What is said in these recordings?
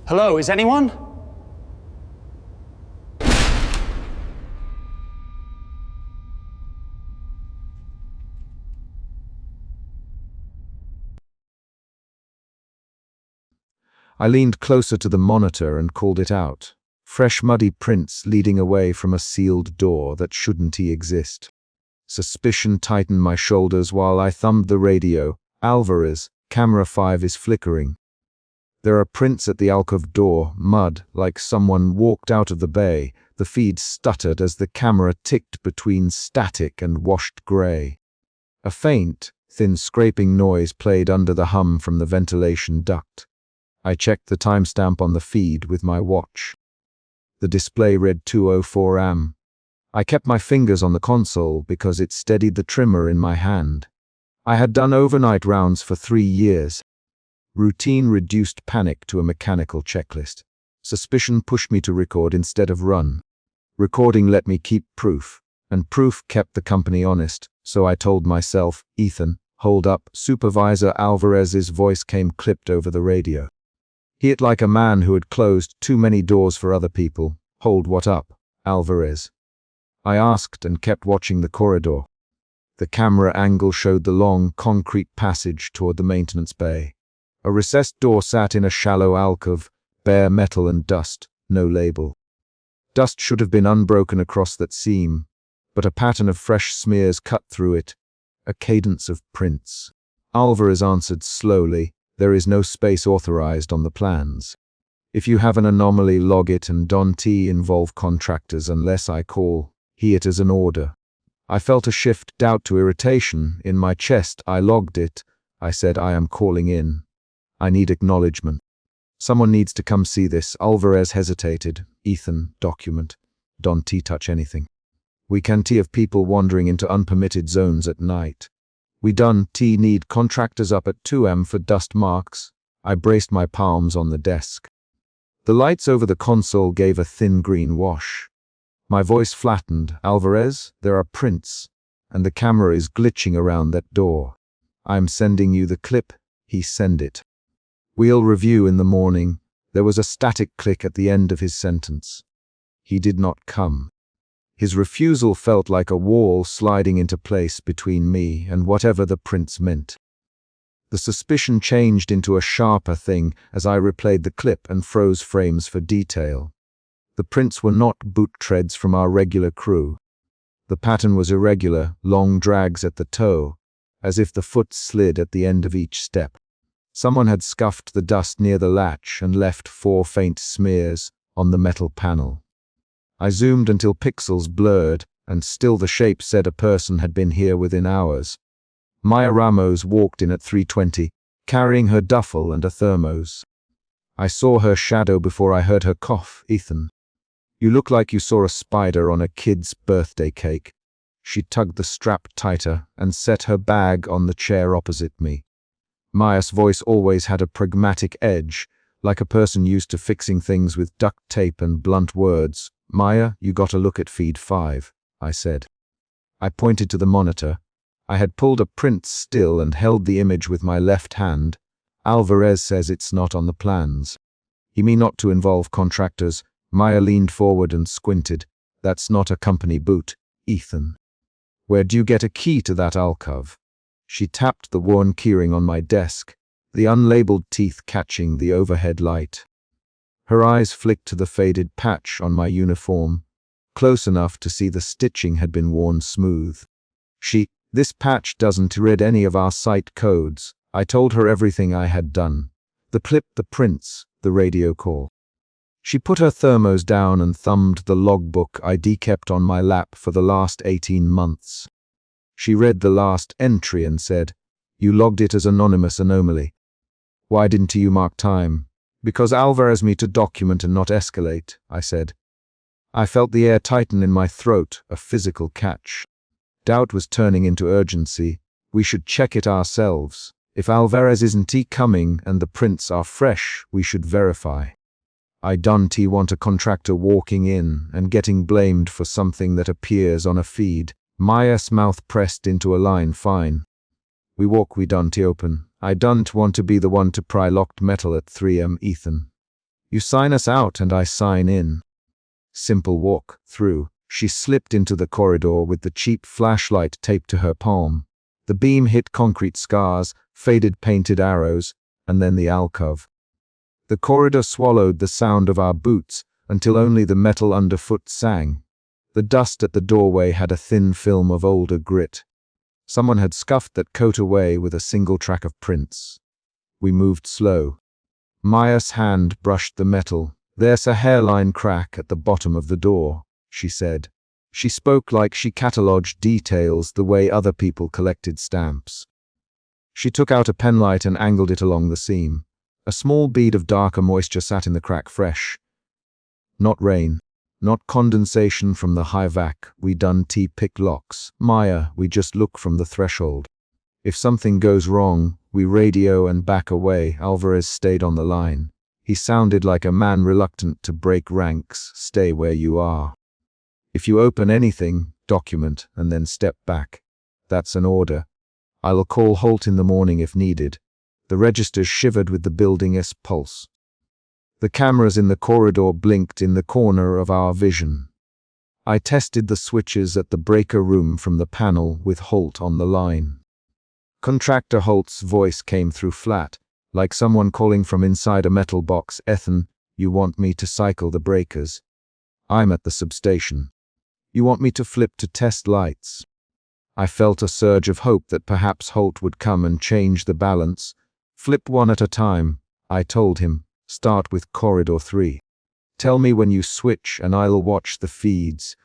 Hello, is anyone? I leaned closer to the monitor and called it out. Fresh muddy prints leading away from a sealed door that shouldn't exist. Suspicion tightened my shoulders while I thumbed the radio. Alvarez, camera 5 is flickering. There are prints at the alcove door, mud, like someone walked out of the bay. The feed stuttered as the camera ticked between static and washed grey. A faint, thin scraping noise played under the hum from the ventilation duct. I checked the timestamp on the feed with my watch. The display read 2:04 am. I kept my fingers on the console because it steadied the trimmer in my hand. I had done overnight rounds for 3 years. Routine reduced panic to a mechanical checklist. Suspicion pushed me to record instead of run. Recording let me keep proof, and proof kept the company honest, so I told myself, Ethan, hold up. Supervisor Alvarez's voice came clipped over the radio. He hit like a man who had closed too many doors for other people. Hold what up, Alvarez? I asked and kept watching the corridor. The camera angle showed the long, concrete passage toward the maintenance bay. A recessed door sat in a shallow alcove, bare metal and dust, no label. Dust should have been unbroken across that seam, but a pattern of fresh smears cut through it, a cadence of prints. Alvarez answered slowly, there is no space authorized on the plans. If you have an anomaly, log it and don't involve contractors unless I call. Hear it as an order. I felt a shift, doubt to irritation, in my chest. I logged it. I said, I am calling in. I need acknowledgement. Someone needs to come see this. Alvarez hesitated. Ethan, document. Don't touch anything. We can't have people wandering into unpermitted zones at night. We don't need contractors up at 2 am for dust marks. I braced my palms on the desk. The lights over the console gave a thin green wash. My voice flattened. Alvarez, there are prints, and the camera is glitching around that door. I'm sending you the clip. He sent it. We'll review in the morning. There was a static click at the end of his sentence. He did not come. His refusal felt like a wall sliding into place between me and whatever the prints meant. The suspicion changed into a sharper thing as I replayed the clip and froze frames for detail. The prints were not boot treads from our regular crew. The pattern was irregular, long drags at the toe, as if the foot slid at the end of each step. Someone had scuffed the dust near the latch and left 4 faint smears on the metal panel. I zoomed until pixels blurred, and still the shape said a person had been here within hours. Maya Ramos walked in at 3:20, carrying her duffel and a thermos. I saw her shadow before I heard her cough. Ethan, you look like you saw a spider on a kid's birthday cake. She tugged the strap tighter and set her bag on the chair opposite me. Maya's voice always had a pragmatic edge, like a person used to fixing things with duct tape and blunt words. Maya, you gotta look at feed 5, I said. I pointed to the monitor. I had pulled a print still and held the image with my left hand. Alvarez says it's not on the plans. He mean not to involve contractors. Maya leaned forward and squinted. That's not a company boot, Ethan. Where'd you get a key to that alcove? She tapped the worn keyring on my desk, the unlabeled teeth catching the overhead light. Her eyes flicked to the faded patch on my uniform, close enough to see the stitching had been worn smooth. This patch doesn't read any of our site codes. I told her everything I had done. The clip, the prints, the radio call. She put her thermos down and thumbed the logbook I'd kept on my lap for the last 18 months. She read the last entry and said, you logged it as anonymous anomaly. Why didn't you mark time? Because Alvarez me to document and not escalate, I said. I felt the air tighten in my throat, a physical catch. Doubt was turning into urgency. We should check it ourselves. If Alvarez isn't coming and the prints are fresh, we should verify. I don't want a contractor walking in and getting blamed for something that appears on a feed. Maya's mouth pressed into a line. Fine. We don't open. I don't want to be the one to pry locked metal at 3 am, Ethan. You sign us out and I sign in. Simple walk through. She slipped into the corridor with the cheap flashlight taped to her palm. The beam hit concrete scars, faded painted arrows, and then the alcove. The corridor swallowed the sound of our boots until only the metal underfoot sang. The dust at the doorway had a thin film of older grit. Someone had scuffed that coat away with a single track of prints. We moved slow. Maya's hand brushed the metal. "There's a hairline crack at the bottom of the door," she said. She spoke like she catalogued details the way other people collected stamps. She took out a penlight and angled it along the seam. A small bead of darker moisture sat in the crack fresh. Not rain. Not condensation from the high vac. We done T-pick locks. Maya, we just look from the threshold. If something goes wrong, we radio and back away. Alvarez stayed on the line. He sounded like a man reluctant to break ranks. Stay where you are. If you open anything, document and then step back. That's an order. I'll call Holt in the morning if needed. The registers shivered with the building's pulse. The cameras in the corridor blinked in the corner of our vision. I tested the switches at the breaker room from the panel with Holt on the line. Contractor Holt's voice came through flat, like someone calling from inside a metal box. "Ethan, you want me to cycle the breakers? I'm at the substation. You want me to flip to test lights?" I felt a surge of hope that perhaps Holt would come and change the balance. "Flip one at a time," I told him. "Start with corridor 3. Tell me when you switch and I'll watch the feeds."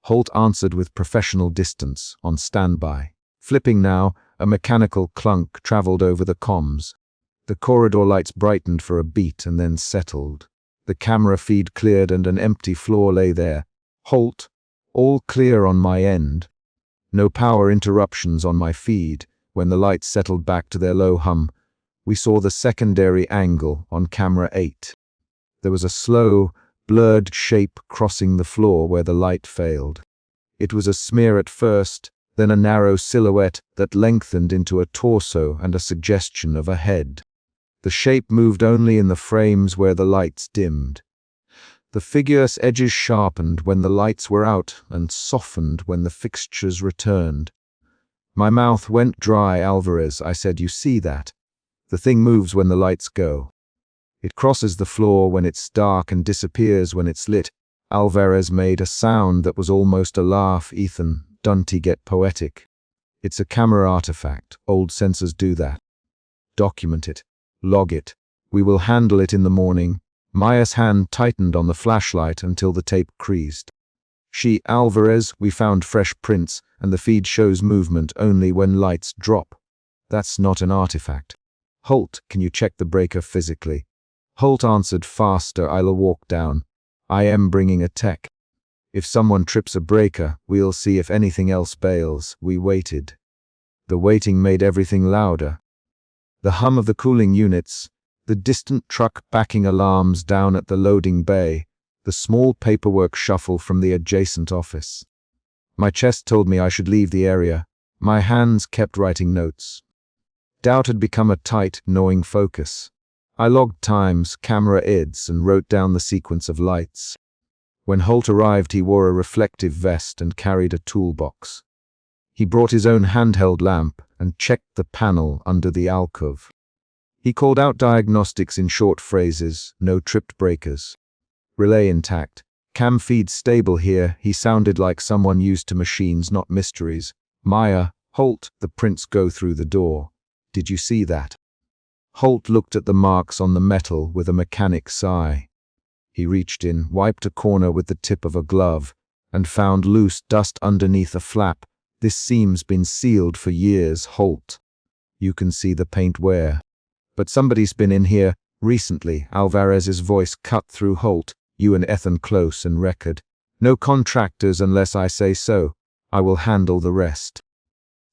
Holt answered with professional distance, on standby. Flipping now, a mechanical clunk traveled over the comms. The corridor lights brightened for a beat and then settled. The camera feed cleared and an empty floor lay there. "Holt, all clear on my end." No power interruptions on my feed. When the lights settled back to their low hum, we saw the secondary angle on camera 8. There was a slow, blurred shape crossing the floor where the light failed. It was a smear at first, then a narrow silhouette that lengthened into a torso and a suggestion of a head. The shape moved only in the frames where the lights dimmed. The figure's edges sharpened when the lights were out and softened when the fixtures returned. My mouth went dry. "Alvarez," I said, "you see that? The thing moves when the lights go. It crosses the floor when it's dark and disappears when it's lit." Alvarez made a sound that was almost a laugh. "Ethan, don't get poetic. It's a camera artifact. Old sensors do that. Document it. Log it. We will handle it in the morning." Maya's hand tightened on the flashlight until the tape creased. "Alvarez, we found fresh prints, and the feed shows movement only when lights drop. That's not an artifact. Holt, can you check the breaker physically?" Holt answered faster. "I'll walk down. I am bringing a tech. If someone trips a breaker, we'll see if anything else bails." We waited. The waiting made everything louder. The hum of the cooling units, the distant truck backing alarms down at the loading bay, the small paperwork shuffle from the adjacent office. My chest told me I should leave the area. My hands kept writing notes. Doubt had become a tight, gnawing focus. I logged times, camera IDs, and wrote down the sequence of lights. When Holt arrived, he wore a reflective vest and carried a toolbox. He brought his own handheld lamp and checked the panel under the alcove. He called out diagnostics in short phrases. "No tripped breakers. Relay intact. Cam feed stable here." He sounded like someone used to machines, not mysteries. "Maya, Holt, the prints go through the door. Did you see that?" Holt looked at the marks on the metal with a mechanic sigh. He reached in, wiped a corner with the tip of a glove, and found loose dust underneath a flap. "This seam's been sealed for years, Holt. You can see the paint wear. But somebody's been in here recently." Alvarez's voice cut through Holt. "You and Ethan close and record. No contractors unless I say so. I will handle the rest.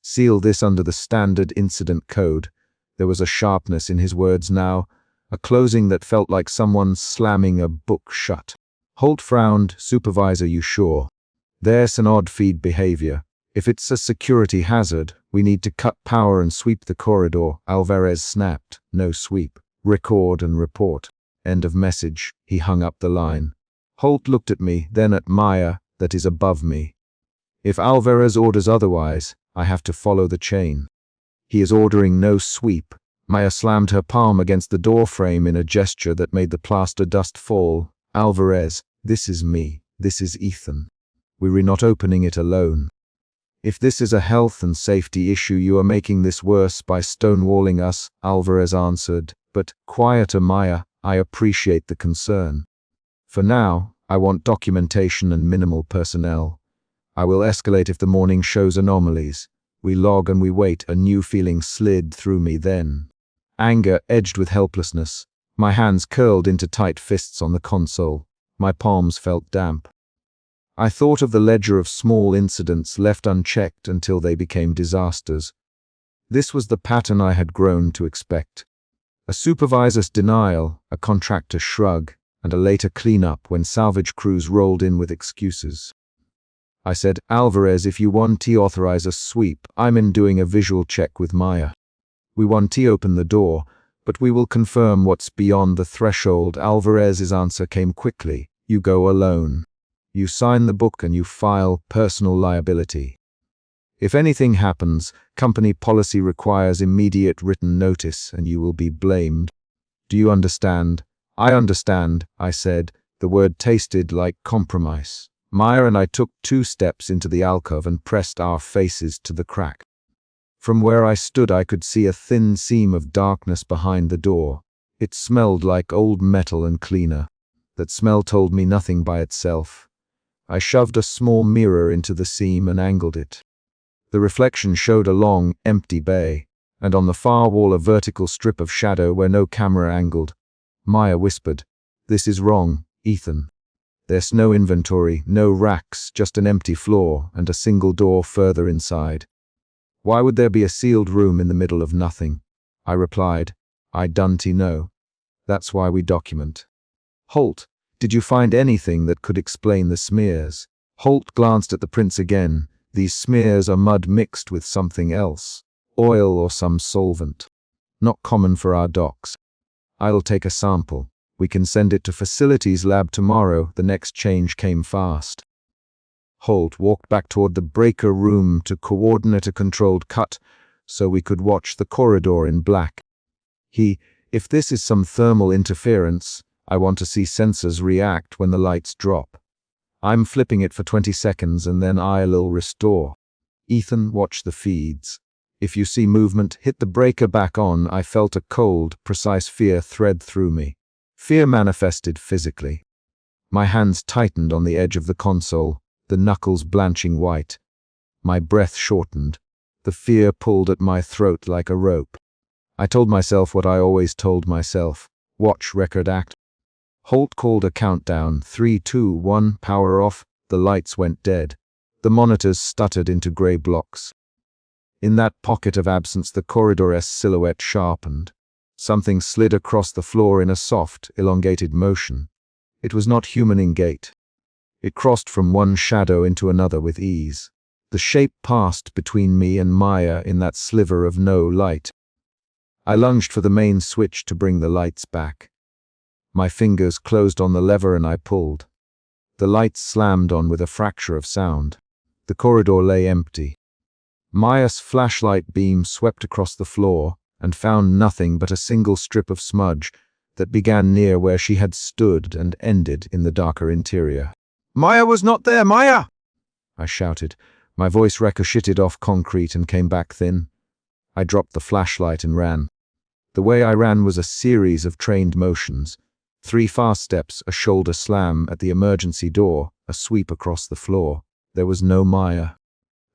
Seal this under the standard incident code." There was a sharpness in his words now, a closing that felt like someone slamming a book shut. Holt frowned. "Supervisor, you sure? There's an odd feed behavior. If it's a security hazard, we need to cut power and sweep the corridor." Alvarez snapped. "No sweep. Record and report." End of message. He hung up the line. Holt looked at me, then at Maya, that is above me. If Alvarez orders otherwise, I have to follow the chain. He is ordering no sweep. Maya slammed her palm against the door frame in a gesture that made the plaster dust fall. Alvarez, this is me. This is Ethan. We're not opening it alone. If this is a health and safety issue, you are making this worse by stonewalling us, Alvarez answered. But, quieter Maya, I appreciate the concern. For now, I want documentation and minimal personnel. I will escalate if the morning shows anomalies. We log and we wait. A new feeling slid through me then. Anger edged with helplessness. My hands curled into tight fists on the console. My palms felt damp. I thought of the ledger of small incidents left unchecked until they became disasters. This was the pattern I had grown to expect. A supervisor's denial, a contractor's shrug, and a later cleanup when salvage crews rolled in with excuses. I said, Alvarez, if you want to authorize a sweep, I'm in doing a visual check with Maya. We want to open the door, but we will confirm what's beyond the threshold. Alvarez's answer came quickly. You go alone. You sign the book and you file personal liability. If anything happens, company policy requires immediate written notice and you will be blamed. Do you understand? I understand, I said. The word tasted like compromise. Maya and I took 2 steps into the alcove and pressed our faces to the crack. From where I stood, I could see a thin seam of darkness behind the door. It smelled like old metal and cleaner. That smell told me nothing by itself. I shoved a small mirror into the seam and angled it. The reflection showed a long, empty bay, and on the far wall a vertical strip of shadow where no camera angled. Maya whispered, "This is wrong, Ethan. There's no inventory, no racks, just an empty floor and a single door further inside. Why would there be a sealed room in the middle of nothing?" I replied, "I don't know. That's why we document." Holt, did you find anything that could explain the smears? Holt glanced at the prints again. These smears are mud mixed with something else. Oil or some solvent. Not common for our docks. I'll take a sample. We can send it to facilities lab tomorrow. The next change came fast. Holt walked back toward the breaker room to coordinate a controlled cut so we could watch the corridor in black. If this is some thermal interference, I want to see sensors react when the lights drop. I'm flipping it for 20 seconds and then I'll restore. Ethan, watch the feeds. If you see movement, hit the breaker back on. I felt a cold, precise fear thread through me. Fear manifested physically. My hands tightened on the edge of the console, the knuckles blanching white. My breath shortened. The fear pulled at my throat like a rope. I told myself what I always told myself. Watch record act. Holt called a countdown. 3, 2, 1, power off. The lights went dead. The monitors stuttered into gray blocks. In that pocket of absence, the corridor's silhouette sharpened. Something slid across the floor in a soft, elongated motion. It was not human in gait. It crossed from one shadow into another with ease. The shape passed between me and Maya in that sliver of no light. I lunged for the main switch to bring the lights back. My fingers closed on the lever and I pulled. The lights slammed on with a fracture of sound. The corridor lay empty. Maya's flashlight beam swept across the floor and found nothing but a single strip of smudge that began near where she had stood and ended in the darker interior. "Maya was not there, Maya!" I shouted. My voice ricocheted off concrete and came back thin. I dropped the flashlight and ran. The way I ran was a series of trained motions. 3 fast steps, a shoulder slam at the emergency door, a sweep across the floor. There was no Maya.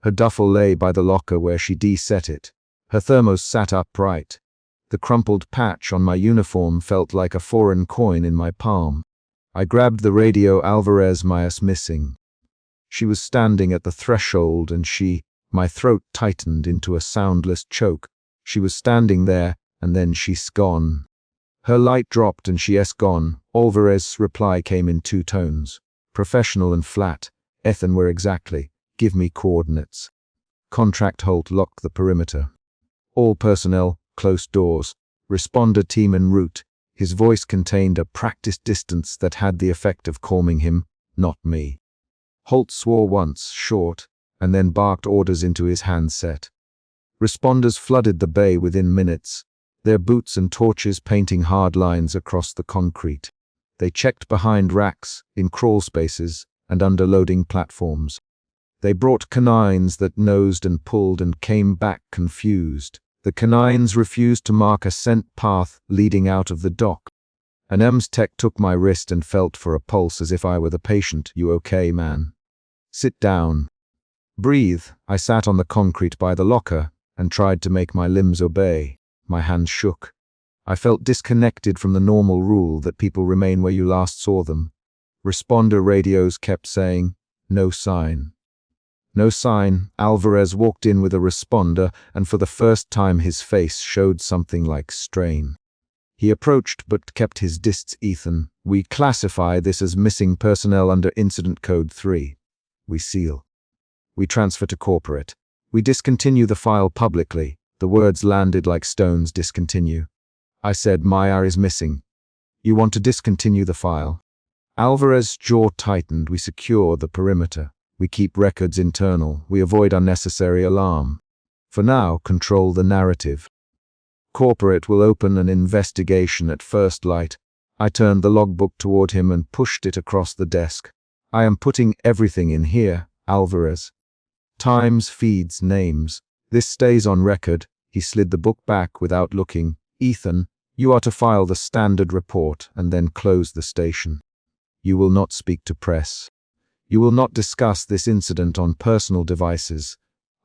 Her duffel lay by the locker where she de-set it. Her thermos sat upright. The crumpled patch on my uniform felt like a foreign coin in my palm. I grabbed the radio. Alvarez, Maya's missing. She was standing at the threshold and my throat tightened into a soundless choke. She was standing there and then she's gone. Her light dropped and she's gone. Alvarez's reply came in 2 tones. Professional and flat. Ethan, where exactly? Give me coordinates. Contract. Holt, lock the perimeter. All personnel, close doors. Responder team en route. His voice contained a practiced distance that had the effect of calming him, not me. Holt swore once, short, and then barked orders into his handset. Responders flooded the bay within minutes, their boots and torches painting hard lines across the concrete. They checked behind racks, in crawl spaces, and under loading platforms. They brought canines that nosed and pulled and came back confused. The canines refused to mark a scent path leading out of the dock. An EMS tech took my wrist and felt for a pulse as if I were the patient. "You okay, man? Sit down. Breathe." I sat on the concrete by the locker and tried to make my limbs obey. My hands shook. I felt disconnected from the normal rule that people remain where you last saw them. Responder radios kept saying, "No sign." No sign. Alvarez walked in with a responder, and for the first time his face showed something like strain. He approached but kept his distance. "Ethan, we classify this as missing personnel under Incident Code 3. We seal. We transfer to corporate. We discontinue the file publicly." The words landed like stones. "Discontinue." I said, "Maya is missing. You want to discontinue the file?" Alvarez's jaw tightened. "We secure the perimeter. We keep records internal. We avoid unnecessary alarm. For now, control the narrative. Corporate will open an investigation at first light." I turned the logbook toward him and pushed it across the desk. "I am putting everything in here, Alvarez. Times, feeds, names. This stays on record." He slid the book back without looking. "Ethan, you are to file the standard report and then close the station. You will not speak to press. You will not discuss this incident on personal devices."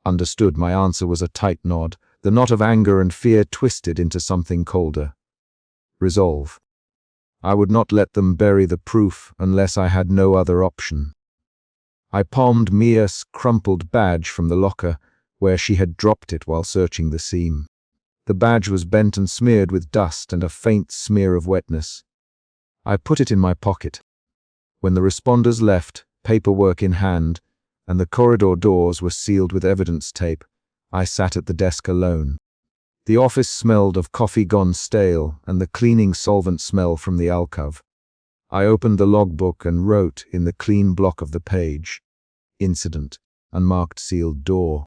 "Understood." My answer was a tight nod. The knot of anger and fear twisted into something colder. Resolve. I would not let them bury the proof unless I had no other option. I palmed Mia's crumpled badge from the locker, where she had dropped it while searching the seam. The badge was bent and smeared with dust and a faint smear of wetness. I put it in my pocket. When the responders left, paperwork in hand, and the corridor doors were sealed with evidence tape, I sat at the desk alone. The office smelled of coffee gone stale and the cleaning solvent smell from the alcove. I opened the logbook and wrote in the clean block of the page, "Incident, unmarked sealed door.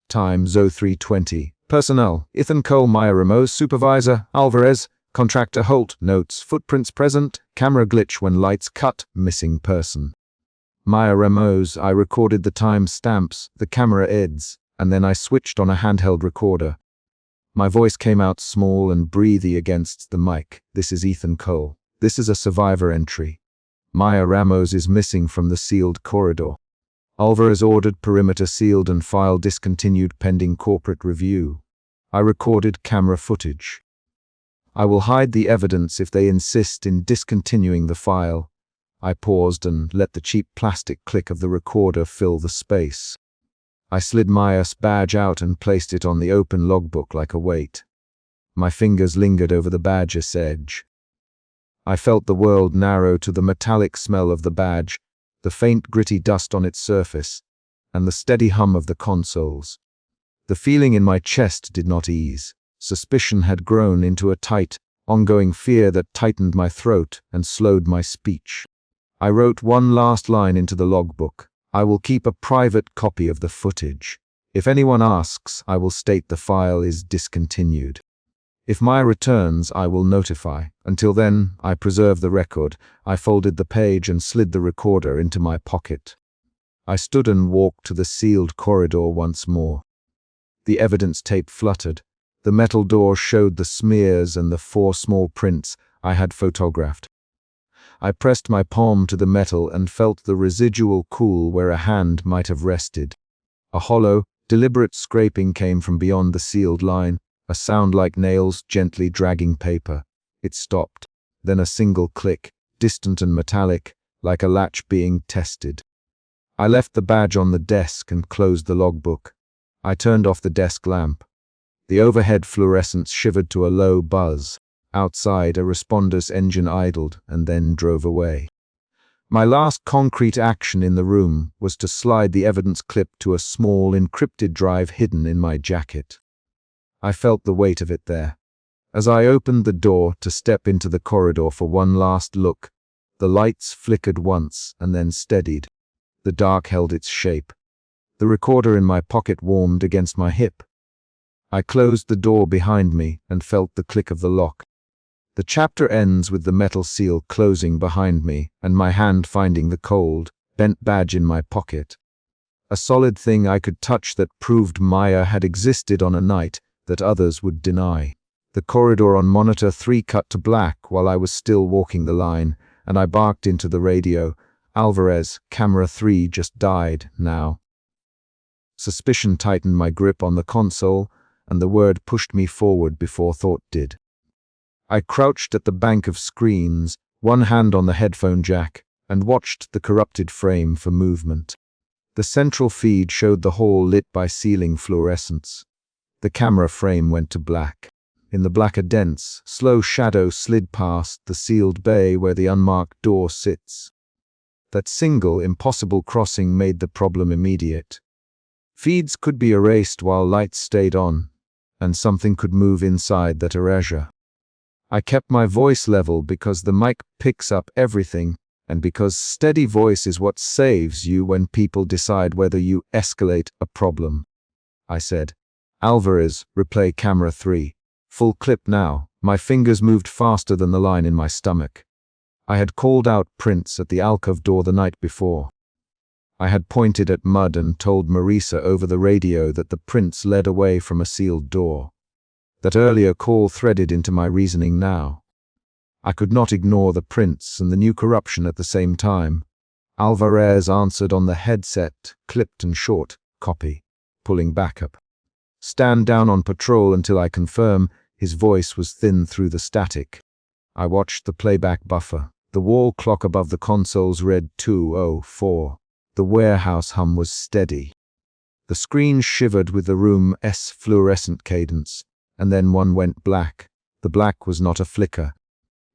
Time 03:20. Personnel, Ethan Cole, Maya Ramos, Supervisor, Alvarez, Contractor Holt. Notes, footprints present, camera glitch when lights cut, missing person. Maya Ramos." I recorded the time stamps, the camera eds, and then I switched on a handheld recorder. My voice came out small and breathy against the mic. "This is Ethan Cole. This is a survivor entry. Maya Ramos is missing from the sealed corridor. Alvarez ordered perimeter sealed and file discontinued pending corporate review." I recorded camera footage. "I will hide the evidence if they insist in discontinuing the file." I paused and let the cheap plastic click of the recorder fill the space. I slid Maya's badge out and placed it on the open logbook like a weight. My fingers lingered over the badge's edge. I felt the world narrow to the metallic smell of the badge, the faint gritty dust on its surface, and the steady hum of the consoles. The feeling in my chest did not ease. Suspicion had grown into a tight, ongoing fear that tightened my throat and slowed my speech. I wrote one last line into the logbook. "I will keep a private copy of the footage. If anyone asks, I will state the file is discontinued. If Maya returns, I will notify. Until then, I preserve the record." I folded the page and slid the recorder into my pocket. I stood and walked to the sealed corridor once more. The evidence tape fluttered. The metal door showed the smears and the 4 small prints I had photographed. I pressed my palm to the metal and felt the residual cool where a hand might have rested. A hollow, deliberate scraping came from beyond the sealed line, a sound like nails gently dragging paper. It stopped. Then a single click, distant and metallic, like a latch being tested. I left the badge on the desk and closed the logbook. I turned off the desk lamp. The overhead fluorescence shivered to a low buzz. Outside, a responder's engine idled and then drove away. My last concrete action in the room was to slide the evidence clip to a small encrypted drive hidden in my jacket. I felt the weight of it there, As I opened the door to step into the corridor for one last look, the lights flickered once and then steadied. The dark held its shape. The recorder in my pocket warmed against my hip. I closed the door behind me and felt the click of the lock. The chapter ends with the metal seal closing behind me and my hand finding the cold, bent badge in my pocket. A solid thing I could touch that proved Maya had existed on a night that others would deny. The corridor on monitor 3 cut to black while I was still walking the line, and I barked into the radio, "Alvarez, camera 3 just died, now." Suspicion tightened my grip on the console, and the word pushed me forward before thought did. I crouched at the bank of screens, one hand on the headphone jack, and watched the corrupted frame for movement. The central feed showed the hall lit by ceiling fluorescence. The camera frame went to black. In the black, a dense, slow shadow slid past the sealed bay where the unmarked door sits. That single, impossible crossing made the problem immediate. Feeds could be erased while lights stayed on, and something could move inside that erasure. I kept my voice level because the mic picks up everything, and because steady voice is what saves you when people decide whether you escalate a problem. I said, "Alvarez, replay camera 3. Full clip now." My fingers moved faster than the line in my stomach. I had called out Prince at the alcove door the night before. I had pointed at Mud and told Marisa over the radio that the Prince led away from a sealed door. That earlier call threaded into my reasoning now. I could not ignore the Prince and the new corruption at the same time. Alvarez answered on the headset, clipped and short, "Copy. Pulling backup. Stand down on patrol until I confirm." His voice was thin through the static. I watched the playback buffer. The wall clock above the consoles read 2:04. The warehouse hum was steady. The screen shivered with the room's fluorescent cadence, and then one went black. The black was not a flicker.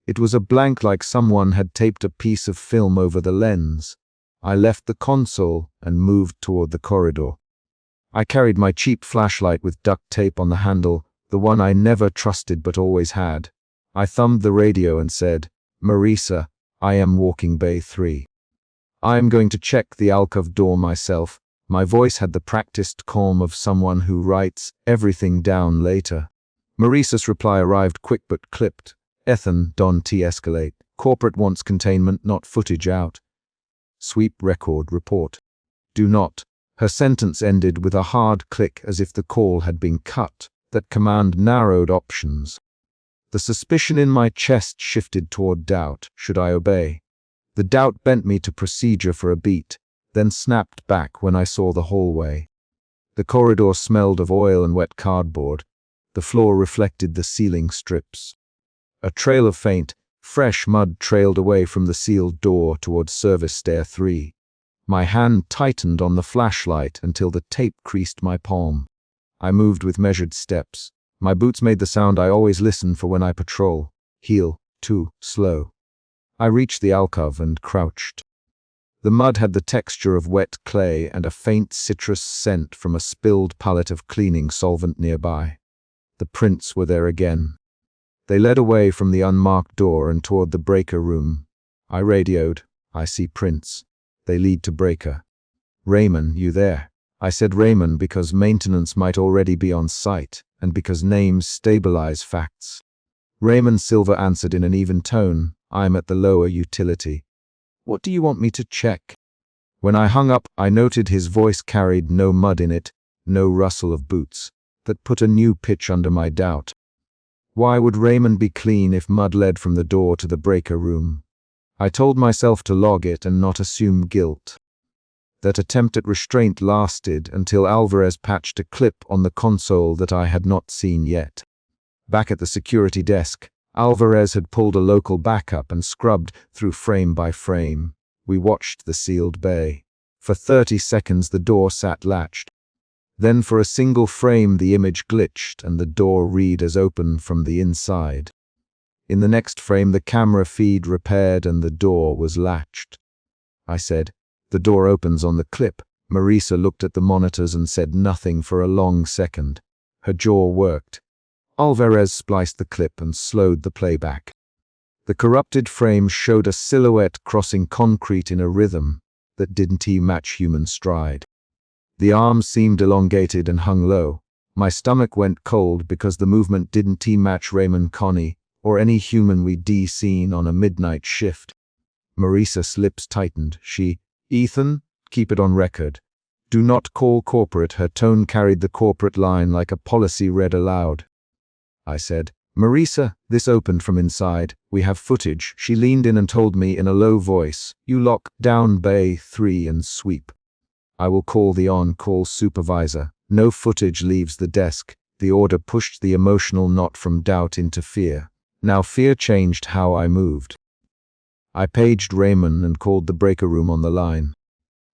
It was a blank, like someone had taped a piece of film over the lens. I left the console and moved toward the corridor. I carried my cheap flashlight with duct tape on the handle, the one I never trusted but always had. I thumbed the radio and said, "Marisa, I am walking Bay 3. I am going to check the alcove door myself." My voice had the practiced calm of someone who writes everything down later. Marisa's reply arrived quick but clipped. "Ethan, Don T. Escalate. Corporate wants containment, not footage out. Sweep record report. Do not." Her sentence ended with a hard click as if the call had been cut. That command narrowed options. The suspicion in my chest shifted toward doubt. Should I obey? The doubt bent me to procedure for a beat, then snapped back when I saw the hallway. The corridor smelled of oil and wet cardboard. The floor reflected the ceiling strips. A trail of faint, fresh mud trailed away from the sealed door toward service stair 3. My hand tightened on the flashlight until the tape creased my palm. I moved with measured steps. My boots made the sound I always listen for when I patrol. Heel, too slow. I reached the alcove and crouched. The mud had the texture of wet clay and a faint citrus scent from a spilled pallet of cleaning solvent nearby. The prints were there again. They led away from the unmarked door and toward the breaker room. I radioed, "I see prints. They lead to breaker." "Raymond, you there?" I said Raymond because maintenance might already be on site, and because names stabilize facts. Raymond Silver answered in an even tone, "I'm at the lower utility." "What do you want me to check?" When I hung up, I noted his voice carried no mud in it, no rustle of boots. That put a new pitch under my doubt. Why would Raymond be clean if mud led from the door to the breaker room? I told myself to log it and not assume guilt. That attempt at restraint lasted until Alvarez patched a clip on the console that I had not seen yet. Back at the security desk, Alvarez had pulled a local backup and scrubbed through frame by frame. We watched the sealed bay. For 30 seconds the door sat latched. Then for a single frame the image glitched and the door read as open from the inside. In the next frame the camera feed repaired and the door was latched. I said, "The door opens on the clip." Marisa looked at the monitors and said nothing for a long second. Her jaw worked. Alvarez spliced the clip and slowed the playback. The corrupted frame showed a silhouette crossing concrete in a rhythm that didn't match human stride. The arms seemed elongated and hung low. My stomach went cold because the movement didn't match Raymond Connie or any human we'd seen on a midnight shift. Marissa's lips tightened. Ethan, keep it on record. Do not call corporate. Her tone carried the corporate line like a policy read aloud. I said, Marissa, this opened from inside. We have footage. She leaned in and told me in a low voice, you lock down Bay 3 and sweep. I will call the on-call supervisor. No footage leaves the desk. The order pushed the emotional knot from doubt into fear. Now fear changed how I moved. I paged Raymond and called the breaker room on the line.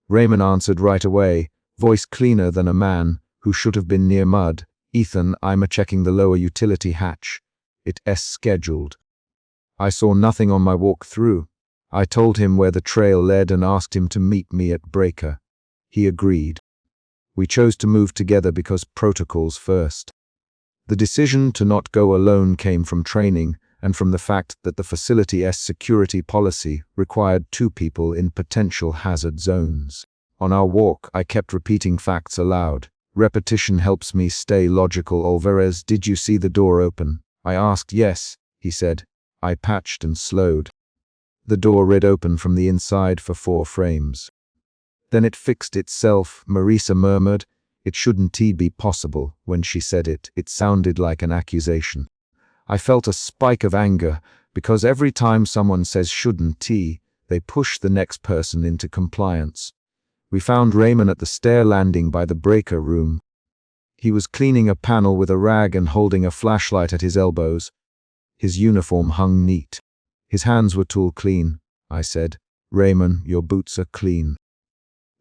Raymond answered right away, voice cleaner than a man who should have been near mud. Ethan, I'm checking the lower utility hatch. It's scheduled. I saw nothing on my walk through. I told him where the trail led and asked him to meet me at breaker. He agreed. We chose to move together because protocols first. The decision to not go alone came from training and from the fact that the facility's security policy required 2 people in potential hazard zones. On our walk, I kept repeating facts aloud. Repetition helps me stay logical. Alvarez, did you see the door open? I asked. Yes, he said. I patched and slowed. The door rid open from the inside for 4 frames. Then it fixed itself, Marissa murmured. It shouldn't be possible. When she said it, it sounded like an accusation. I felt a spike of anger, because every time someone says shouldn't, they push the next person into compliance. We found Raymond at the stair landing by the breaker room. He was cleaning a panel with a rag and holding a flashlight at his elbows. His uniform hung neat. His hands were tool clean. I said, Raymond, your boots are clean.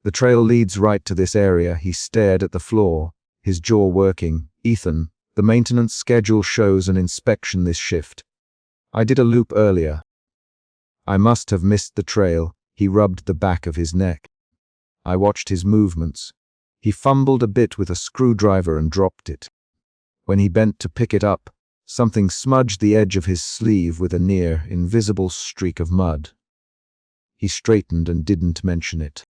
The trail leads right to this area. He stared at the floor, his jaw working. Ethan, the maintenance schedule shows an inspection this shift. I did a loop earlier. I must have missed the trail. He rubbed the back of his neck. I watched his movements. He fumbled a bit with a screwdriver and dropped it. When he bent to pick it up, something smudged the edge of his sleeve with a near invisible streak of mud. He straightened and didn't mention it.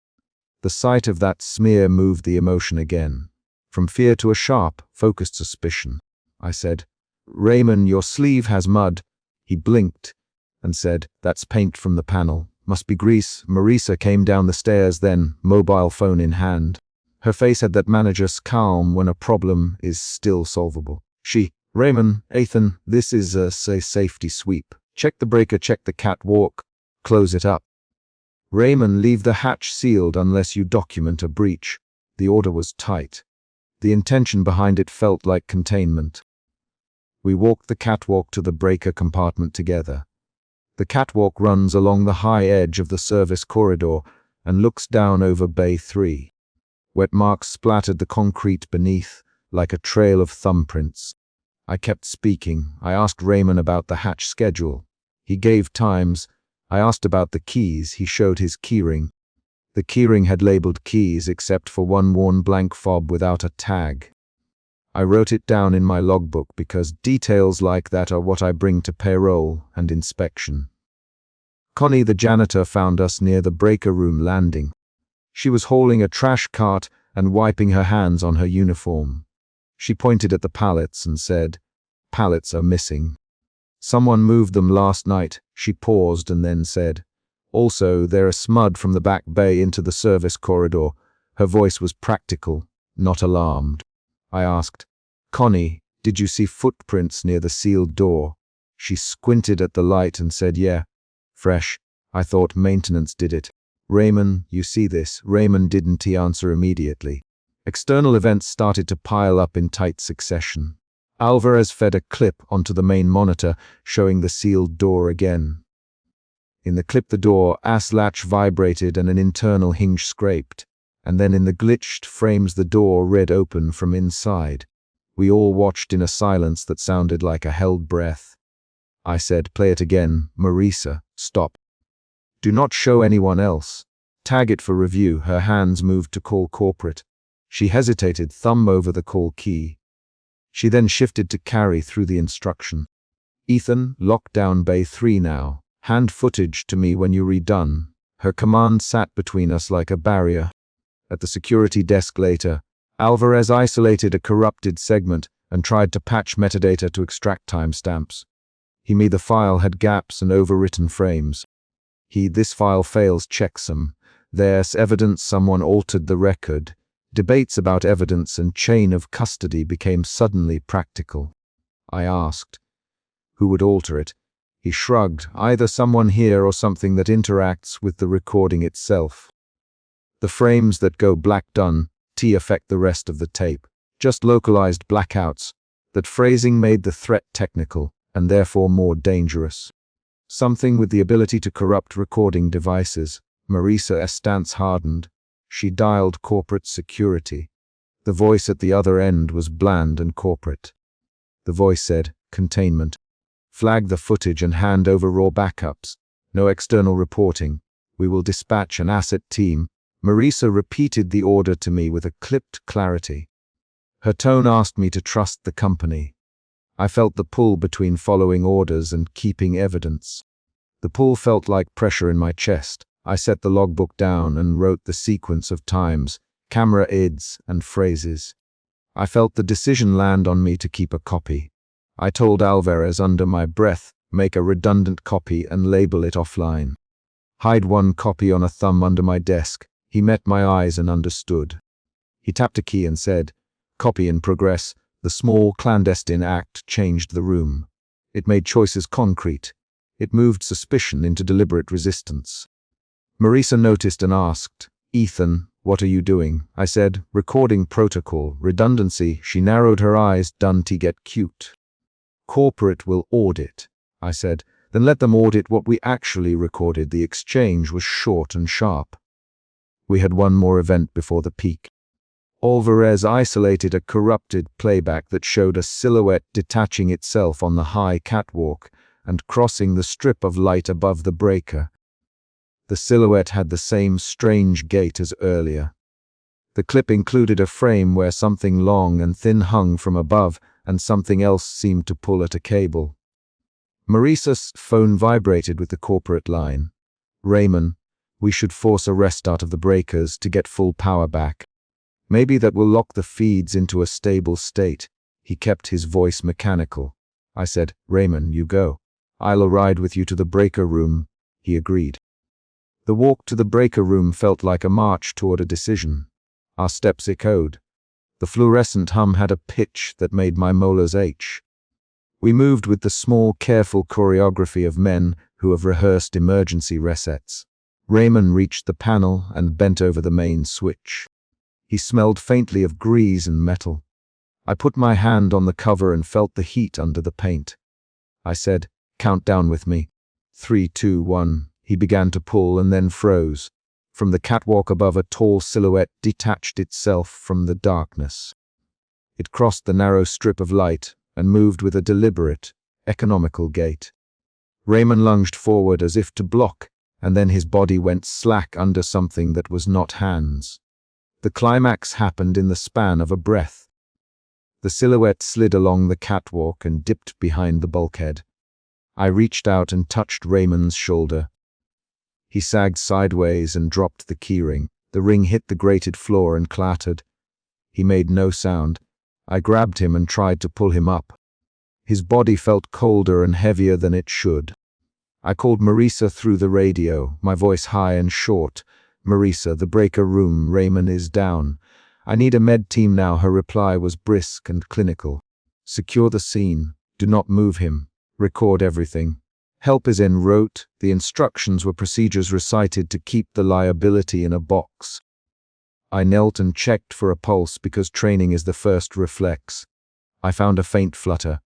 The sight of that smear moved the emotion again, from fear to a sharp, focused suspicion. I said, Raymond, your sleeve has mud. He blinked and said, that's paint from the panel. Must be grease. Marissa came down the stairs then, mobile phone in hand. Her face had that manager's calm when a problem is still solvable. Raymond, Ethan, this is a safety sweep. Check the breaker, check the catwalk, close it up. Raymond, leave the hatch sealed unless you document a breach. The order was tight. The intention behind it felt like containment. We walked the catwalk to the breaker compartment together. The catwalk runs along the high edge of the service corridor and looks down over Bay 3. Wet marks splattered the concrete beneath, like a trail of thumbprints. I kept speaking. I asked Raymond about the hatch schedule. He gave times. I asked about the keys. He showed his keyring. The keyring had labeled keys except for one worn blank fob without a tag. I wrote it down in my logbook because details like that are what I bring to payroll and inspection. Connie, the janitor, found us near the breaker room landing. She was hauling a trash cart and wiping her hands on her uniform. She pointed at the pallets and said, "Pallets are missing. Someone moved them last night." She paused and then said, "Also, there is mud from the back bay into the service corridor." Her voice was practical, not alarmed. I asked, "Connie, did you see footprints near the sealed door?" She squinted at the light and said, "Yeah, fresh. I thought maintenance did it." "Raymond, you see this?" Raymond didn't answer immediately. External events started to pile up in tight succession. Alvarez fed a clip onto the main monitor, showing the sealed door again. In the clip, the door latch vibrated and an internal hinge scraped, and then in the glitched frames the door read open from inside. We all watched in a silence that sounded like a held breath. I said, "Play it again. Marissa, stop. Do not show anyone else. Tag it for review." Her hands moved to call corporate. She hesitated, thumb over the call key. She then shifted to carry through the instruction. Ethan, lock down Bay 3 now. Hand footage to me when you're redone. Her command sat between us like a barrier. At the security desk later, Alvarez isolated a corrupted segment and tried to patch metadata to extract timestamps. The file had gaps and overwritten frames. This file fails checksum. There's evidence someone altered the record. Debates about evidence and chain of custody became suddenly practical. I asked, who would alter it? He shrugged, either someone here or something that interacts with the recording itself. The frames that go black done, affect the rest of the tape. Just localized blackouts. That phrasing made the threat technical, and therefore more dangerous. Something with the ability to corrupt recording devices. Marisa's stance hardened. She dialed corporate security. The voice at the other end was bland and corporate. The voice said, containment. Flag the footage and hand over raw backups. No external reporting. We will dispatch an asset team. Marisa repeated the order to me with a clipped clarity. Her tone asked me to trust the company. I felt the pull between following orders and keeping evidence. The pull felt like pressure in my chest. I set the logbook down and wrote the sequence of times, camera ids, and phrases. I felt the decision land on me to keep a copy. I told Alvarez under my breath, make a redundant copy and label it offline. Hide one copy on a thumb under my desk. He met my eyes and understood. He tapped a key and said, copy in progress. The small clandestine act changed the room. It made choices concrete. It moved suspicion into deliberate resistance. Marisa noticed and asked, Ethan, what are you doing? I said, recording protocol, redundancy. She narrowed her eyes, done to get cute. Corporate will audit, I said. Then let them audit what we actually recorded. The exchange was short and sharp. We had one more event before the peak. Alvarez isolated a corrupted playback that showed a silhouette detaching itself on the high catwalk and crossing the strip of light above the breaker. The silhouette had the same strange gait as earlier. The clip included a frame where something long and thin hung from above and something else seemed to pull at a cable. Marisa's phone vibrated with the corporate line. Raymond, we should force a restart of the breakers to get full power back. Maybe that will lock the feeds into a stable state. He kept his voice mechanical. I said, Raymond, you go. I'll ride with you to the breaker room. He agreed. The walk to the breaker room felt like a march toward a decision. Our steps echoed. The fluorescent hum had a pitch that made my molars ache. We moved with the small, careful choreography of men who have rehearsed emergency resets. Raymond reached the panel and bent over the main switch. He smelled faintly of grease and metal. I put my hand on the cover and felt the heat under the paint. I said, count down with me. 3, 2, 1. He began to pull and then froze. From the catwalk above, a tall silhouette detached itself from the darkness. It crossed the narrow strip of light and moved with a deliberate, economical gait. Raymond lunged forward as if to block, and then his body went slack under something that was not hands. The climax happened in the span of a breath. The silhouette slid along the catwalk and dipped behind the bulkhead. I reached out and touched Raymond's shoulder. He sagged sideways and dropped the keyring. The ring hit the grated floor and clattered. He made no sound. I grabbed him and tried to pull him up. His body felt colder and heavier than it should. I called Marisa through the radio, my voice high and short. Marisa, the breaker room, Raymond is down. I need a med team now. Her reply was brisk and clinical. Secure the scene. Do not move him. Record everything. Help is en route. The instructions were procedures recited to keep the liability in a box. I knelt and checked for a pulse because training is the first reflex. I found a faint flutter.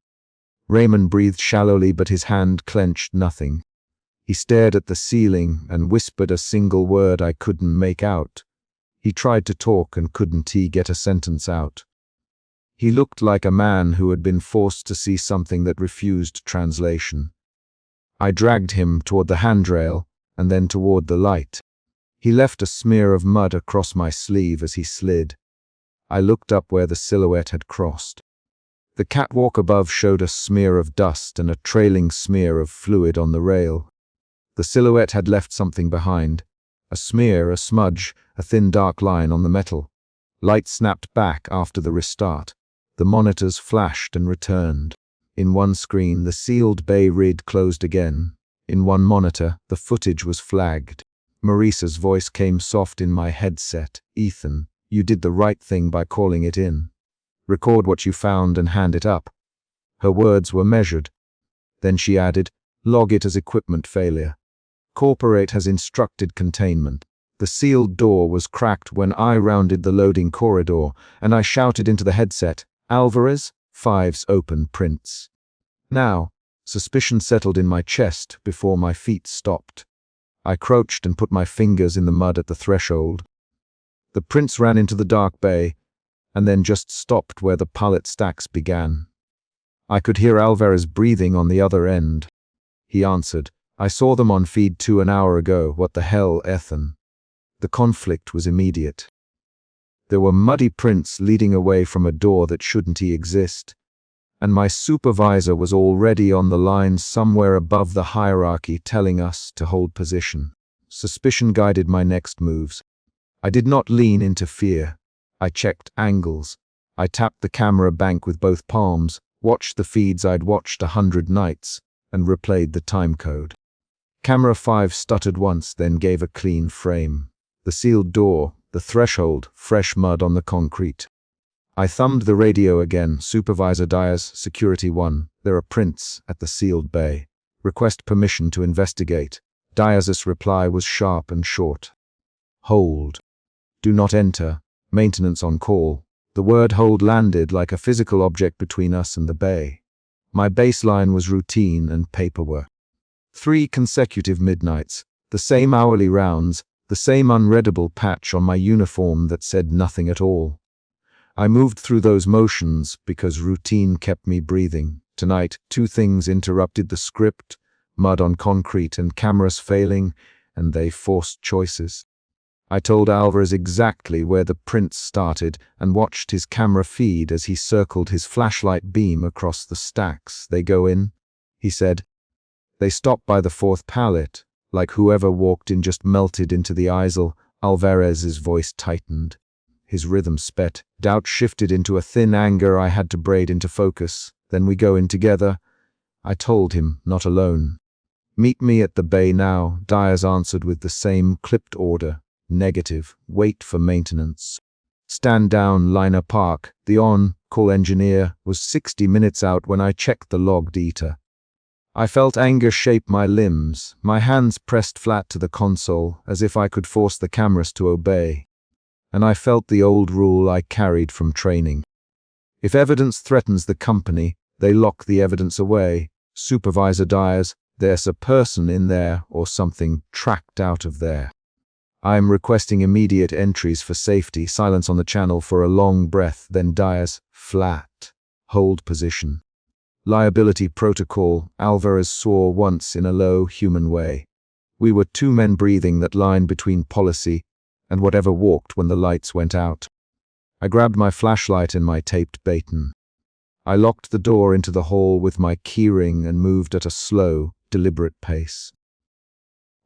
Raymond breathed shallowly, but his hand clenched nothing. He stared at the ceiling and whispered a single word I couldn't make out. He tried to talk and couldn't get a sentence out. He looked like a man who had been forced to see something that refused translation. I dragged him toward the handrail and then toward the light. He left a smear of mud across my sleeve as he slid. I looked up where the silhouette had crossed. The catwalk above showed a smear of dust and a trailing smear of fluid on the rail. The silhouette had left something behind. A smear, a smudge, a thin dark line on the metal. Light snapped back after the restart. The monitors flashed and returned. In one screen, the sealed bay lid closed again. In one monitor, the footage was flagged. Maurice's voice came soft in my headset. "Ethan, you did the right thing by calling it in. Record what you found and hand it up." Her words were measured. Then she added, "Log it as equipment failure. Corporate has instructed containment." The sealed door was cracked when I rounded the loading corridor, and I shouted into the headset, "Alvarez, 5's open prints." Now, suspicion settled in my chest before my feet stopped. I crouched and put my fingers in the mud at the threshold. The prints ran into the dark bay, and then just stopped where the pallet stacks began. I could hear Alvarez breathing on the other end. He answered, "I saw them on feed 2 an hour ago. What the hell, Ethan?" The conflict was immediate. There were muddy prints leading away from a door that shouldn't exist, and my supervisor was already on the line somewhere above the hierarchy telling us to hold position. Suspicion guided my next moves. I did not lean into fear. I checked angles. I tapped the camera bank with both palms, watched the feeds I'd watched 100 nights, and replayed the timecode. Camera 5 stuttered once, then gave a clean frame. The sealed door, the threshold, fresh mud on the concrete. I thumbed the radio again. "Supervisor Diaz, Security 1, there are prints at the sealed bay. Request permission to investigate." Diaz's reply was sharp and short. "Hold. Do not enter. Maintenance on call." The word hold landed like a physical object between us and the bay. My baseline was routine and paperwork. 3 consecutive midnights, the same hourly rounds, the same unreadable patch on my uniform that said nothing at all. I moved through those motions because routine kept me breathing. Tonight, 2 things interrupted the script: mud on concrete and cameras failing, and they forced choices. I told Alvarez exactly where the prints started and watched his camera feed as he circled his flashlight beam across the stacks. "They go in," he said. "They stop by the 4th pallet." Like whoever walked in just melted into the eisel. Alvarez's voice tightened. His rhythm sped. Doubt shifted into a thin anger I had to braid into focus. "Then we go in together." I told him, not alone. "Meet me at the bay now," Diaz answered with the same clipped order. "Negative. Wait for maintenance." "Stand down, Liner Park." The on-call engineer was 60 minutes out when I checked the log data. I felt anger shape my limbs, my hands pressed flat to the console, as if I could force the cameras to obey. And I felt the old rule I carried from training. If evidence threatens the company, they lock the evidence away. Supervisor Diaz, there's a person in there or something tracked out of there. I am requesting immediate entries for safety. Silence on the channel for a long breath, then Diaz, flat. Hold position. Liability protocol, Alvarez swore once in a low, human way. We were 2 men breathing that line between policy and whatever walked when the lights went out. I grabbed my flashlight and my taped baton. I locked the door into the hall with my keyring and moved at a slow, deliberate pace.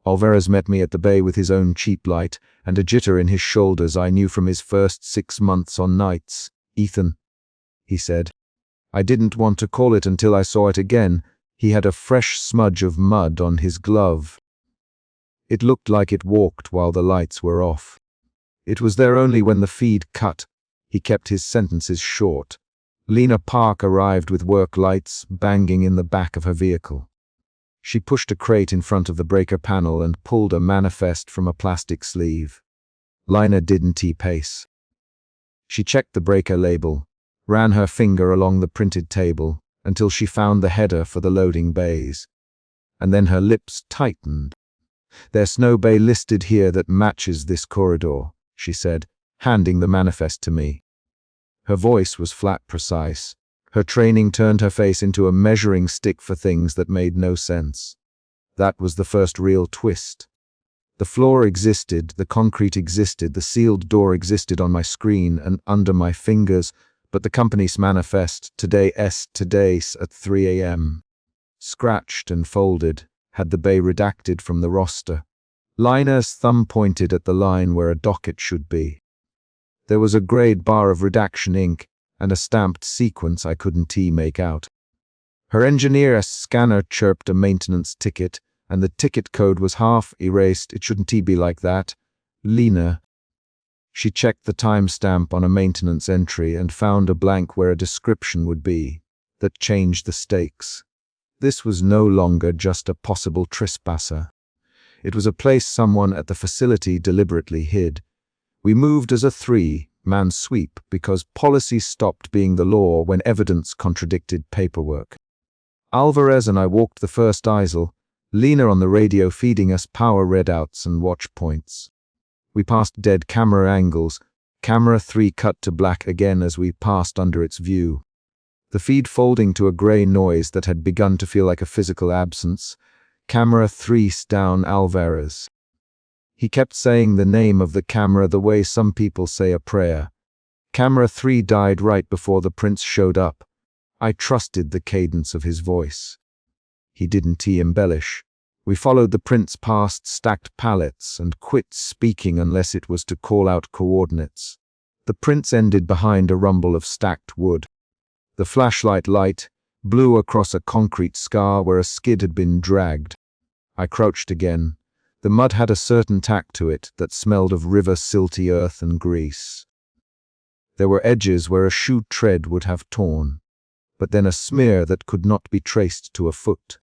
Alvarez met me at the bay with his own cheap light and a jitter in his shoulders I knew from his first 6 months on nights. "Ethan," he said. I didn't want to call it until I saw it again. He had a fresh smudge of mud on his glove. It looked like it walked while the lights were off. It was there only when the feed cut. He kept his sentences short. Lena Park arrived with work lights banging in the back of her vehicle. She pushed a crate in front of the breaker panel and pulled a manifest from a plastic sleeve. Lina didn't pace. She checked the breaker label, ran her finger along the printed table until she found the header for the loading bays. And then her lips tightened. "There's no bay listed here that matches this corridor," she said, handing the manifest to me. Her voice was flat precise. Her training turned her face into a measuring stick for things that made no sense. That was the first real twist. The floor existed, the concrete existed, the sealed door existed on my screen and under my fingers, but the company's manifest, today's at 3 a.m. Scratched and folded, had the bay redacted from the roster. Liner's thumb pointed at the line where a docket should be. There was a grayed bar of redaction ink and a stamped sequence I couldn't make out. Her engineer's scanner chirped a maintenance ticket, and the ticket code was half erased. It shouldn't be like that. Lina. She checked the timestamp on a maintenance entry and found a blank where a description would be. That changed the stakes. This was no longer just a possible trespasser. It was a place someone at the facility deliberately hid. We moved as a three-man sweep because policy stopped being the law when evidence contradicted paperwork. Alvarez and I walked the first aisle, Lina on the radio feeding us power readouts and watch points. We passed dead camera angles. Camera 3 cut to black again as we passed under its view. The feed folding to a grey noise that had begun to feel like a physical absence. Camera 3 down Alvarez. He kept saying the name of the camera the way some people say a prayer. Camera 3 died right before the prince showed up. I trusted the cadence of his voice. He didn't embellish. We followed the prince past stacked pallets and quit speaking unless it was to call out coordinates. The prince ended behind a rumble of stacked wood. The flashlight light blew across a concrete scar where a skid had been dragged. I crouched again. The mud had a certain tack to it that smelled of river silty earth and grease. There were edges where a shoe tread would have torn, but then a smear that could not be traced to a foot.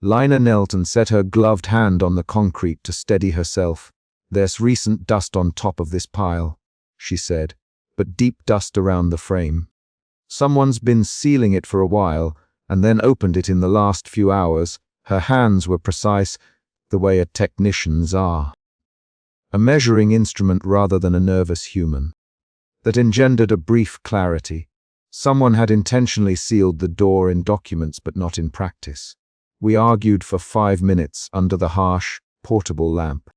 Lina knelt and set her gloved hand on the concrete to steady herself. "There's recent dust on top of this pile," she said, "but deep dust around the frame. Someone's been sealing it for a while and then opened it in the last few hours." Her hands were precise, the way a technician's are. A measuring instrument rather than a nervous human. That engendered a brief clarity. Someone had intentionally sealed the door in documents but not in practice. We argued for 5 minutes under the harsh, portable lamp.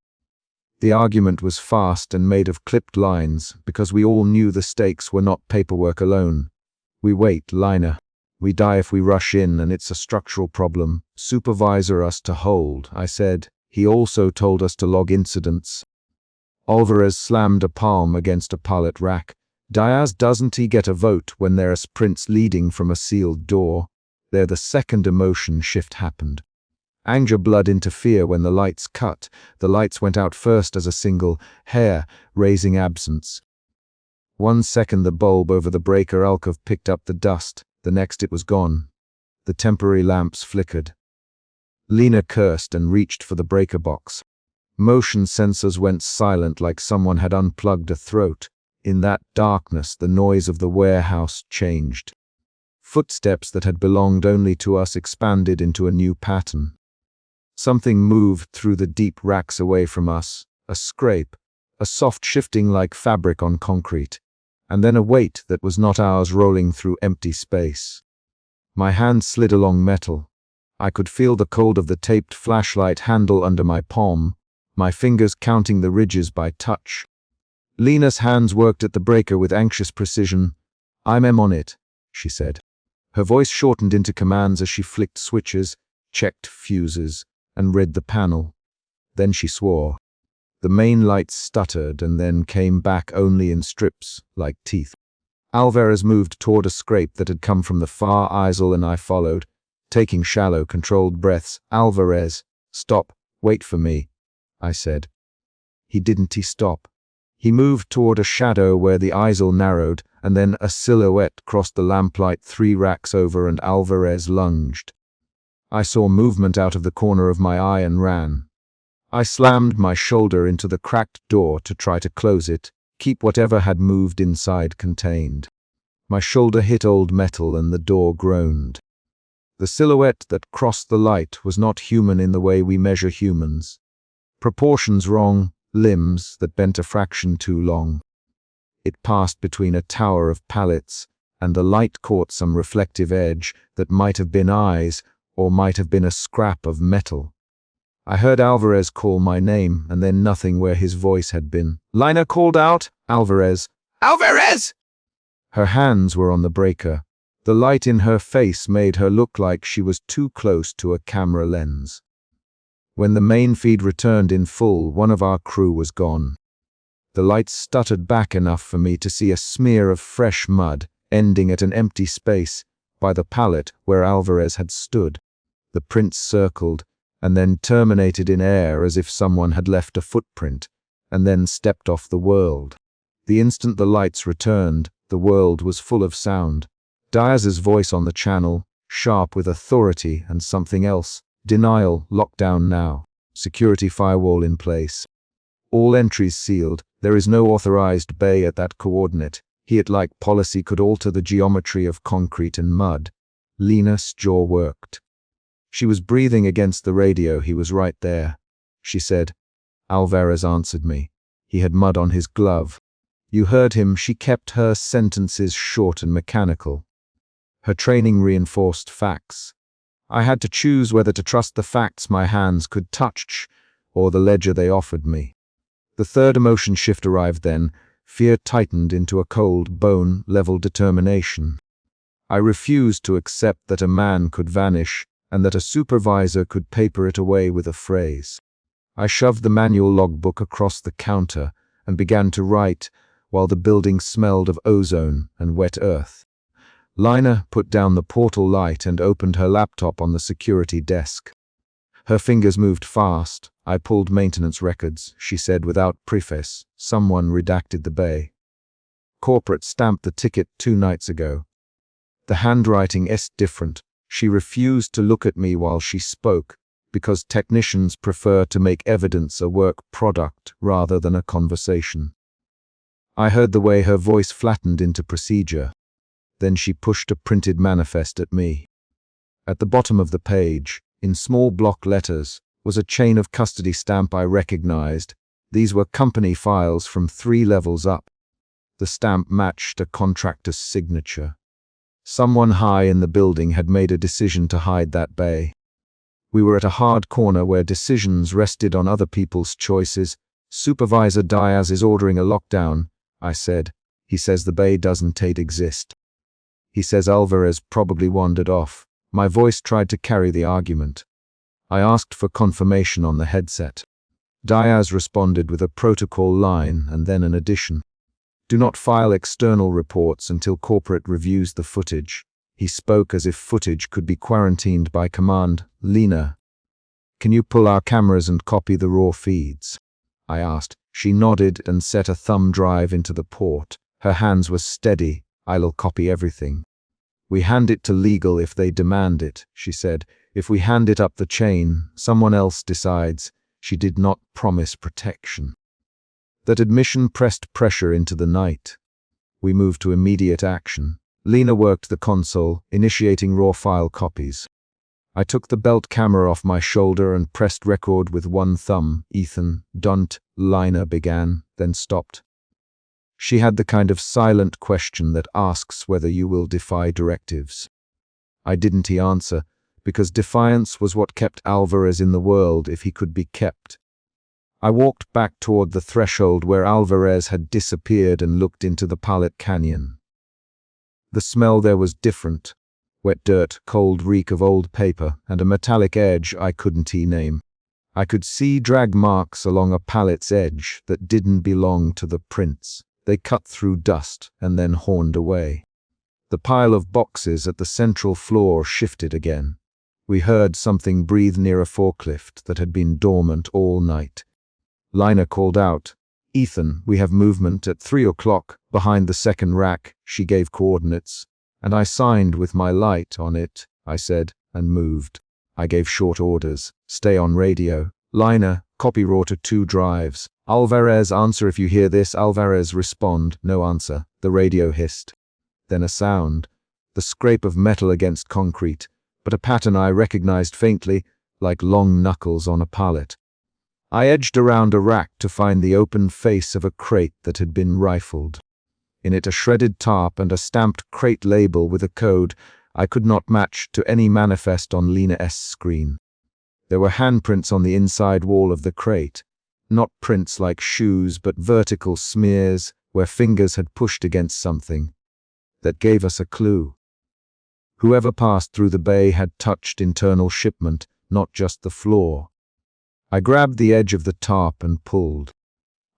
The argument was fast and made of clipped lines because we all knew the stakes were not paperwork alone. "We wait, Lina. We die if we rush in and it's a structural problem. Supervisor us to hold," I said. He also told us to log incidents. Alvarez slammed a palm against a pallet rack. "Diaz, doesn't he get a vote when there's prints leading from a sealed door?" There the second emotion shift happened. Anger bled into fear when the lights cut. The lights went out first as a single, hair-raising absence. 1 second the bulb over the breaker alcove picked up the dust. The next it was gone. The temporary lamps flickered. Lina cursed and reached for the breaker box. Motion sensors went silent like someone had unplugged a throat. In that darkness, the noise of the warehouse changed. Footsteps that had belonged only to us expanded into a new pattern. Something moved through the deep racks away from us, a scrape, a soft shifting like fabric on concrete, and then a weight that was not ours rolling through empty space. My hand slid along metal. I could feel the cold of the taped flashlight handle under my palm, my fingers counting the ridges by touch. Lina's hands worked at the breaker with anxious precision. "I'm on it," she said. Her voice shortened into commands as she flicked switches, checked fuses, and read the panel. Then she swore. The main lights stuttered and then came back only in strips, like teeth. Alvarez moved toward a scrape that had come from the far aisle and I followed, taking shallow, controlled breaths. "Alvarez, stop, wait for me," I said. He didn't stop. He moved toward a shadow where the aisle narrowed, and then a silhouette crossed the lamplight 3 racks over and Alvarez lunged. I saw movement out of the corner of my eye and ran. I slammed my shoulder into the cracked door to try to close it, keep whatever had moved inside contained. My shoulder hit old metal and the door groaned. The silhouette that crossed the light was not human in the way we measure humans. Proportions wrong, limbs that bent a fraction too long. It passed between a tower of pallets, and the light caught some reflective edge that might have been eyes or might have been a scrap of metal. I heard Alvarez call my name, and then nothing where his voice had been. Lina called out, "Alvarez! Alvarez!" Her hands were on the breaker. The light in her face made her look like she was too close to a camera lens. When the main feed returned in full, one of our crew was gone. The light stuttered back enough for me to see a smear of fresh mud ending at an empty space by the pallet where Alvarez had stood. The prints circled and then terminated in air as if someone had left a footprint and then stepped off the world. The instant the lights returned, the world was full of sound. Diaz's voice on the channel, sharp with authority and something else. Denial, lockdown now. Security firewall in place. All entries sealed. There is no authorized bay at that coordinate. Hiat-like policy could alter the geometry of concrete and mud. Lena's jaw worked. She was breathing against the radio. He was right there. She said. Alvarez answered me. He had mud on his glove. You heard him. She kept her sentences short and mechanical. Her training reinforced facts. I had to choose whether to trust the facts my hands could touch or the ledger they offered me. The third emotion shift arrived then. Fear tightened into a cold, bone-level determination. I refused to accept that a man could vanish and that a supervisor could paper it away with a phrase. I shoved the manual logbook across the counter and began to write while the building smelled of ozone and wet earth. Lina put down the portal light and opened her laptop on the security desk. Her fingers moved fast. I pulled maintenance records, she said without preface. Someone redacted the bay. Corporate stamped the ticket 2 nights ago. The handwriting is different. She refused to look at me while she spoke, because technicians prefer to make evidence a work product rather than a conversation. I heard the way her voice flattened into procedure. Then she pushed a printed manifest at me. At the bottom of the page, in small block letters, was a chain of custody stamp I recognized. These were company files from 3 levels up. The stamp matched a contractor's signature. Someone high in the building had made a decision to hide that bay. We were at a hard corner where decisions rested on other people's choices. Supervisor Diaz is ordering a lockdown, I said. He says the bay doesn't exist. He says Alvarez probably wandered off. My voice tried to carry the argument. I asked for confirmation on the headset. Diaz responded with a protocol line and then an addition. Do not file external reports until corporate reviews the footage. He spoke as if footage could be quarantined by command. Lena, can you pull our cameras and copy the raw feeds? I asked. She nodded and set a thumb drive into the port. Her hands were steady. I'll copy everything. We hand it to legal if they demand it, she said. If we hand it up the chain, someone else decides. She did not promise protection. That admission pressed pressure into the night. We moved to immediate action. Lena worked the console, initiating raw file copies. I took the belt camera off my shoulder and pressed record with one thumb. Ethan, don't, Lina began, then stopped. She had the kind of silent question that asks whether you will defy directives. I didn't answer, because defiance was what kept Alvarez in the world if he could be kept. I walked back toward the threshold where Alvarez had disappeared and looked into the Pallet Canyon. The smell there was different. Wet dirt, cold reek of old paper, and a metallic edge I couldn't name. I could see drag marks along a pallet's edge that didn't belong to the prints. They cut through dust and then horned away. The pile of boxes at the central floor shifted again. We heard something breathe near a forklift that had been dormant all night. Lina called out, Ethan, we have movement at 3 o'clock behind the second rack. She gave coordinates, and I signed with my light on it, I said, and moved. I gave short orders. Stay on radio. Lina, copy raw to 2 drives. Alvarez, answer if you hear this. Alvarez, respond. No answer. The radio hissed. Then a sound. The scrape of metal against concrete, but a pattern I recognized faintly, like long knuckles on a pallet. I edged around a rack to find the open face of a crate that had been rifled. In it a shredded tarp and a stamped crate label with a code I could not match to any manifest on Lena's screen. There were handprints on the inside wall of the crate. Not prints like shoes, but vertical smears where fingers had pushed against something. that gave us a clue. Whoever passed through the bay had touched internal shipment, not just the floor. I grabbed the edge of the tarp and pulled.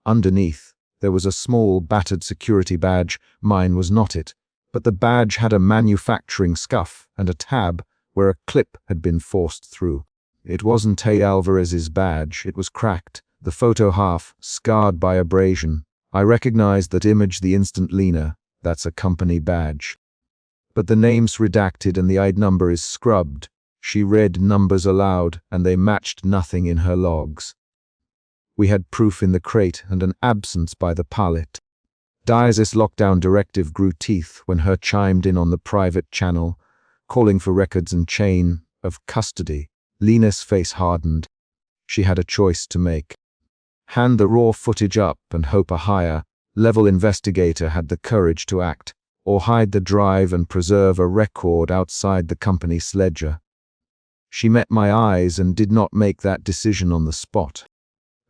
Underneath, there was a small, battered security badge. Mine was not it, but the badge had a manufacturing scuff and a tab where a clip had been forced through. It wasn't Hey Alvarez's badge, it was cracked, the photo half, scarred by abrasion. I recognized that image the instant. Lena, that's a company badge. But the name's redacted and the ID number is scrubbed. She read numbers aloud, and they matched nothing in her logs. We had proof in the crate and an absence by the pilot. Diaz's lockdown directive grew teeth when her chimed in on the private channel, calling for records and chain of custody. Lena's face hardened. She had a choice to make. Hand the raw footage up and hope a higher level investigator had the courage to act, or hide the drive and preserve a record outside the company's ledger. She met my eyes and did not make that decision on the spot.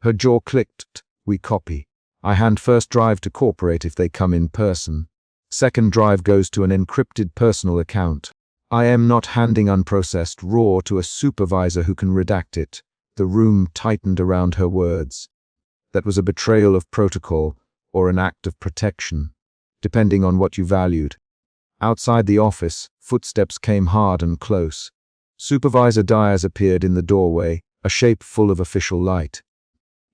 Her jaw clicked. We copy. I hand first drive to corporate if they come in person. Second drive goes to an encrypted personal account. I am not handing unprocessed raw to a supervisor who can redact it. The room tightened around her words. That was a betrayal of protocol or an act of protection, depending on what you valued. Outside the office, footsteps came hard and close. Supervisor Diaz appeared in the doorway, a shape full of official light.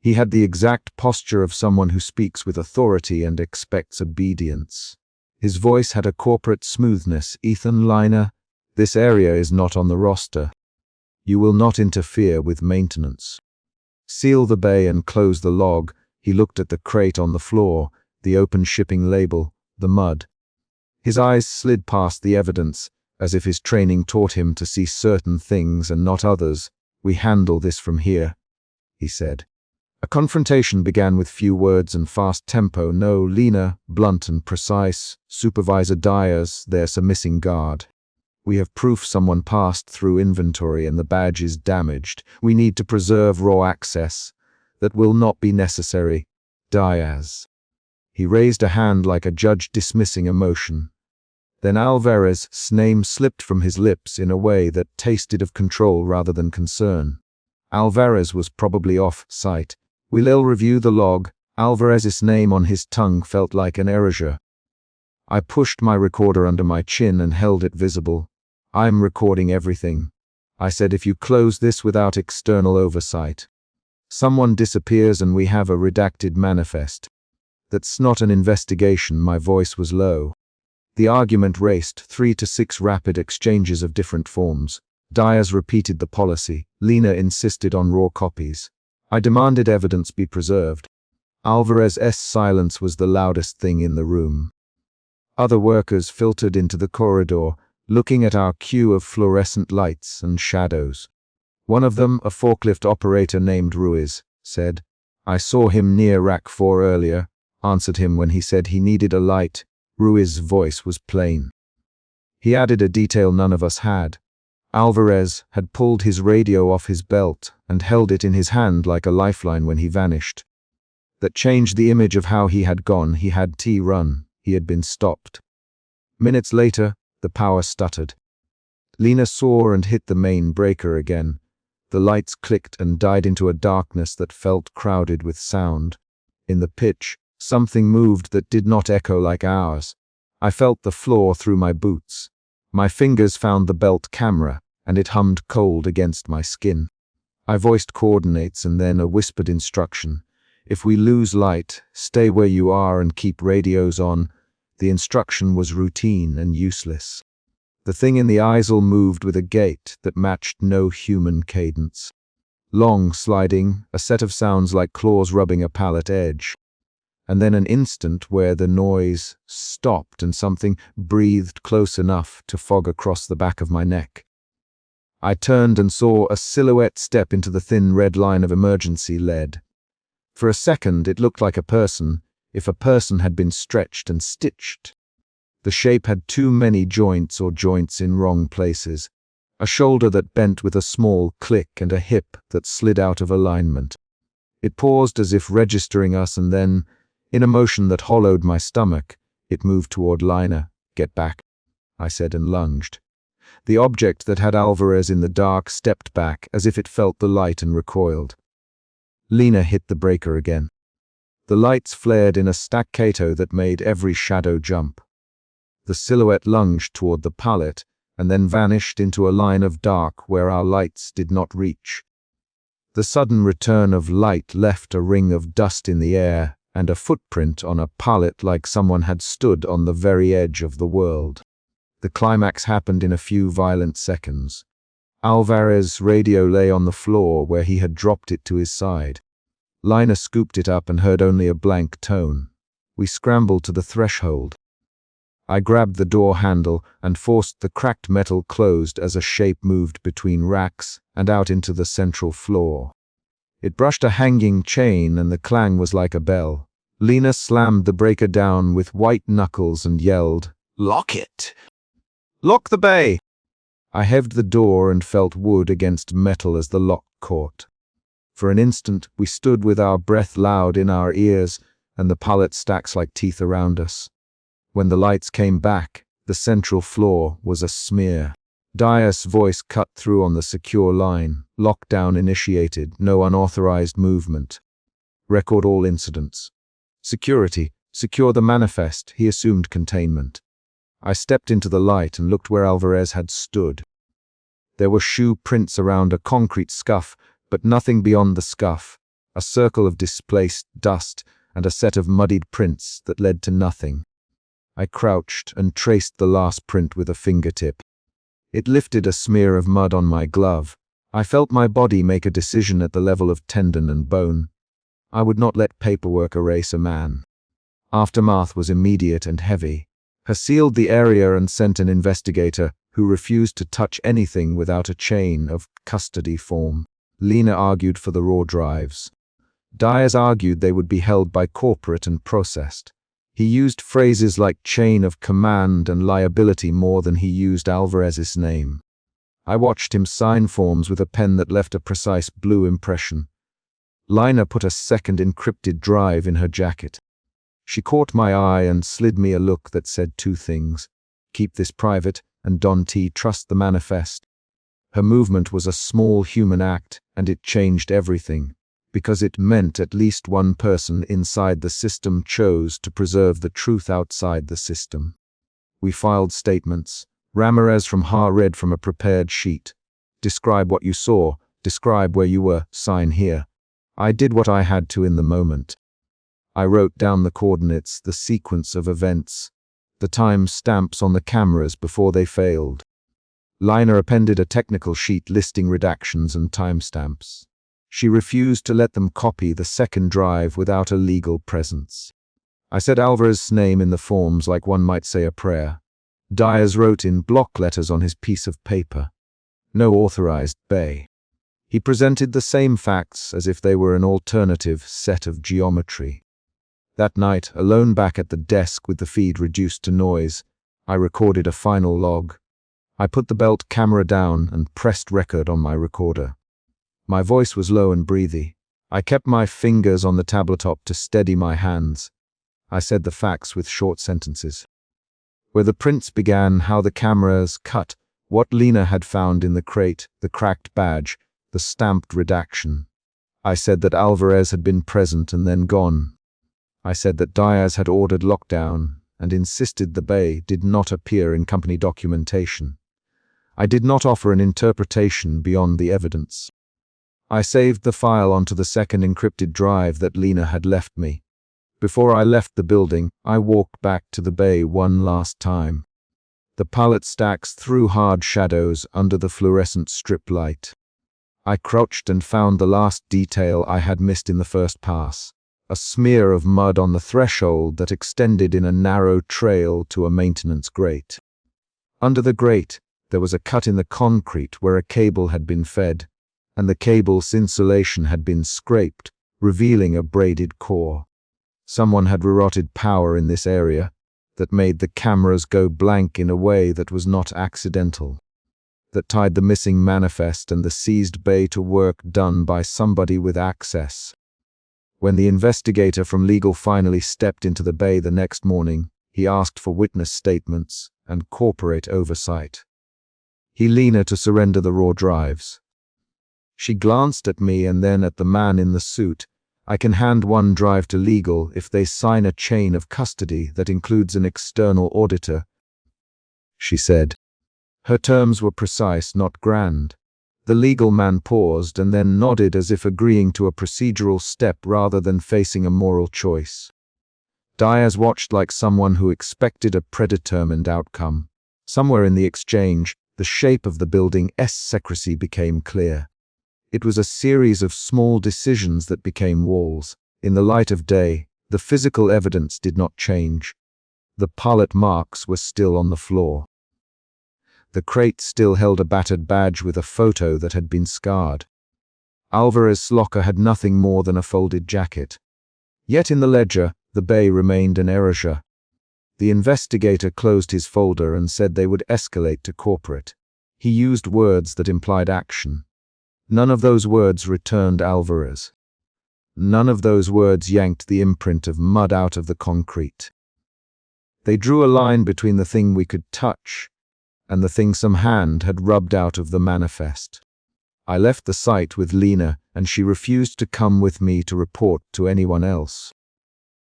He had the exact posture of someone who speaks with authority and expects obedience. His voice had a corporate smoothness. Ethan Liner, this area is not on the roster. You will not interfere with maintenance. Seal the bay and close the log. He looked at the crate on the floor, the open shipping label, the mud. His eyes slid past the evidence, as if his training taught him to see certain things and not others. We handle this from here, he said. A confrontation began with few words and fast tempo. No, Lena, blunt and precise. Supervisor Diaz, there's a missing guard. We have proof someone passed through inventory and the badge is damaged. We need to preserve raw access. That will not be necessary. Diaz. He raised a hand like a judge dismissing a motion. Then Alvarez's name slipped from his lips in a way that tasted of control rather than concern. Alvarez was probably off-site. We'll review the log. Alvarez's name on his tongue felt like an erasure. I pushed my recorder under my chin and held it visible. I'm recording everything. I said, if you close this without external oversight, someone disappears and we have a redacted manifest. That's not an investigation. My voice was low. The argument raced, 3 to 6 rapid exchanges of different forms. Diaz repeated the policy. Lena insisted on raw copies. I demanded evidence be preserved. Alvarez's silence was the loudest thing in the room. Other workers filtered into the corridor, looking at our queue of fluorescent lights and shadows. One of them, a forklift operator named Ruiz, said, I saw him near Rack 4 earlier, answered him when he said he needed a light. Ruiz's voice was plain. He added a detail none of us had. Alvarez had pulled his radio off his belt and held it in his hand like a lifeline when he vanished. That changed the image of how he had gone. He had run. He had been stopped. Minutes later, the power stuttered. Lena saw and hit the main breaker again. The lights clicked and died into a darkness that felt crowded with sound. In the pitch, something moved that did not echo like ours. I felt the floor through my boots. My fingers found the belt camera, and it hummed cold against my skin. I voiced coordinates and then a whispered instruction. If we lose light, stay where you are and keep radios on. The instruction was routine and useless. The thing in the eisel moved with a gait that matched no human cadence. Long, sliding, a set of sounds like claws rubbing a pallet edge. And then an instant where the noise stopped and something breathed close enough to fog across the back of my neck. I turned and saw a silhouette step into the thin red line of emergency lead. For a second it looked like a person, if a person had been stretched and stitched. The shape had too many joints or joints in wrong places, a shoulder that bent with a small click and a hip that slid out of alignment. It paused as if registering us and then, in a motion that hollowed my stomach, it moved toward Lina, "Get back," I said and lunged. The object that had Alvarez in the dark stepped back as if it felt the light and recoiled. Lena hit the breaker again. The lights flared in a staccato that made every shadow jump. The silhouette lunged toward the pallet and then vanished into a line of dark where our lights did not reach. The sudden return of light left a ring of dust in the air and a footprint on a pallet like someone had stood on the very edge of the world. The climax happened in a few violent seconds. Alvarez's radio lay on the floor where he had dropped it to his side. Lina scooped it up and heard only a blank tone. We scrambled to the threshold. I grabbed the door handle and forced the cracked metal closed as a shape moved between racks and out into the central floor. It brushed a hanging chain and the clang was like a bell. Lina slammed the breaker down with white knuckles and yelled, "Lock it! Lock the bay!" I heaved the door and felt wood against metal as the lock caught. For an instant, we stood with our breath loud in our ears and the pallet stacks like teeth around us. When the lights came back, the central floor was a smear. Dias' voice cut through on the secure line. Lockdown initiated, no unauthorized movement. Record all incidents. Security, secure the manifest, he assumed containment. I stepped into the light and looked where Alvarez had stood. There were shoe prints around a concrete scuff, but nothing beyond the scuff, a circle of displaced dust and a set of muddied prints that led to nothing. I crouched and traced the last print with a fingertip. It lifted a smear of mud on my glove. I felt my body make a decision at the level of tendon and bone. I would not let paperwork erase a man. Aftermath was immediate and heavy. He sealed the area and sent an investigator who refused to touch anything without a chain of custody form. Lena argued for the raw drives. Dias argued they would be held by corporate and processed. He used phrases like chain of command and liability more than he used Alvarez's name. I watched him sign forms with a pen that left a precise blue impression. Lina put a second encrypted drive in her jacket. She caught my eye and slid me a look that said two things: keep this private, and Don T, trust the manifest. Her movement was a small human act, and it changed everything, because it meant at least one person inside the system chose to preserve the truth outside the system. We filed statements. Ramirez from Ha read from a prepared sheet. Describe what you saw, describe where you were, sign here. I did what I had to in the moment. I wrote down the coordinates, the sequence of events, the time stamps on the cameras before they failed. Lina appended a technical sheet listing redactions and timestamps. She refused to let them copy the second drive without a legal presence. I said Alvarez's name in the forms like one might say a prayer. Dias wrote in block letters on his piece of paper. No authorized bay. He presented the same facts as if they were an alternative set of geometry. That night, alone back at the desk with the feed reduced to noise, I recorded a final log. I put the belt camera down and pressed record on my recorder. My voice was low and breathy. I kept my fingers on the tabletop to steady my hands. I said the facts with short sentences. Where the prints began, how the cameras cut, what Lina had found in the crate, the cracked badge, the stamped redaction. I said that Alvarez had been present and then gone. I said that Dias had ordered lockdown and insisted the bay did not appear in company documentation. I did not offer an interpretation beyond the evidence. I saved the file onto the second encrypted drive that Lina had left me. Before I left the building, I walked back to the bay one last time. The pallet stacks threw hard shadows under the fluorescent strip light. I crouched and found the last detail I had missed in the first pass. A smear of mud on the threshold that extended in a narrow trail to a maintenance grate. Under the grate, there was a cut in the concrete where a cable had been fed, and the cable's insulation had been scraped, revealing a braided core. Someone had rerouted power in this area that made the cameras go blank in a way that was not accidental, that tied the missing manifest and the seized bay to work done by somebody with access. When the investigator from legal finally stepped into the bay the next morning, He asked for witness statements and corporate oversight. He Lena to surrender the raw drives. She glanced at me and then at the man in the suit. I can hand one drive to legal if they sign a chain of custody that includes an external auditor, she said. Her terms were precise, not grand. The legal man paused and then nodded as if agreeing to a procedural step rather than facing a moral choice. Diaz watched like someone who expected a predetermined outcome. Somewhere in the exchange, the shape of the building's secrecy became clear. It was a series of small decisions that became walls. In the light of day, the physical evidence did not change. The pallet marks were still on the floor. The crate still held a battered badge with a photo that had been scarred. Alvarez's locker had nothing more than a folded jacket. Yet in the ledger, the bay remained an erasure. The investigator closed his folder and said they would escalate to corporate. He used words that implied action. None of those words returned Alvarez. None of those words yanked the imprint of mud out of the concrete. They drew a line between the thing we could touch and the thing some hand had rubbed out of the manifest. I left the site with Lena, and she refused to come with me to report to anyone else.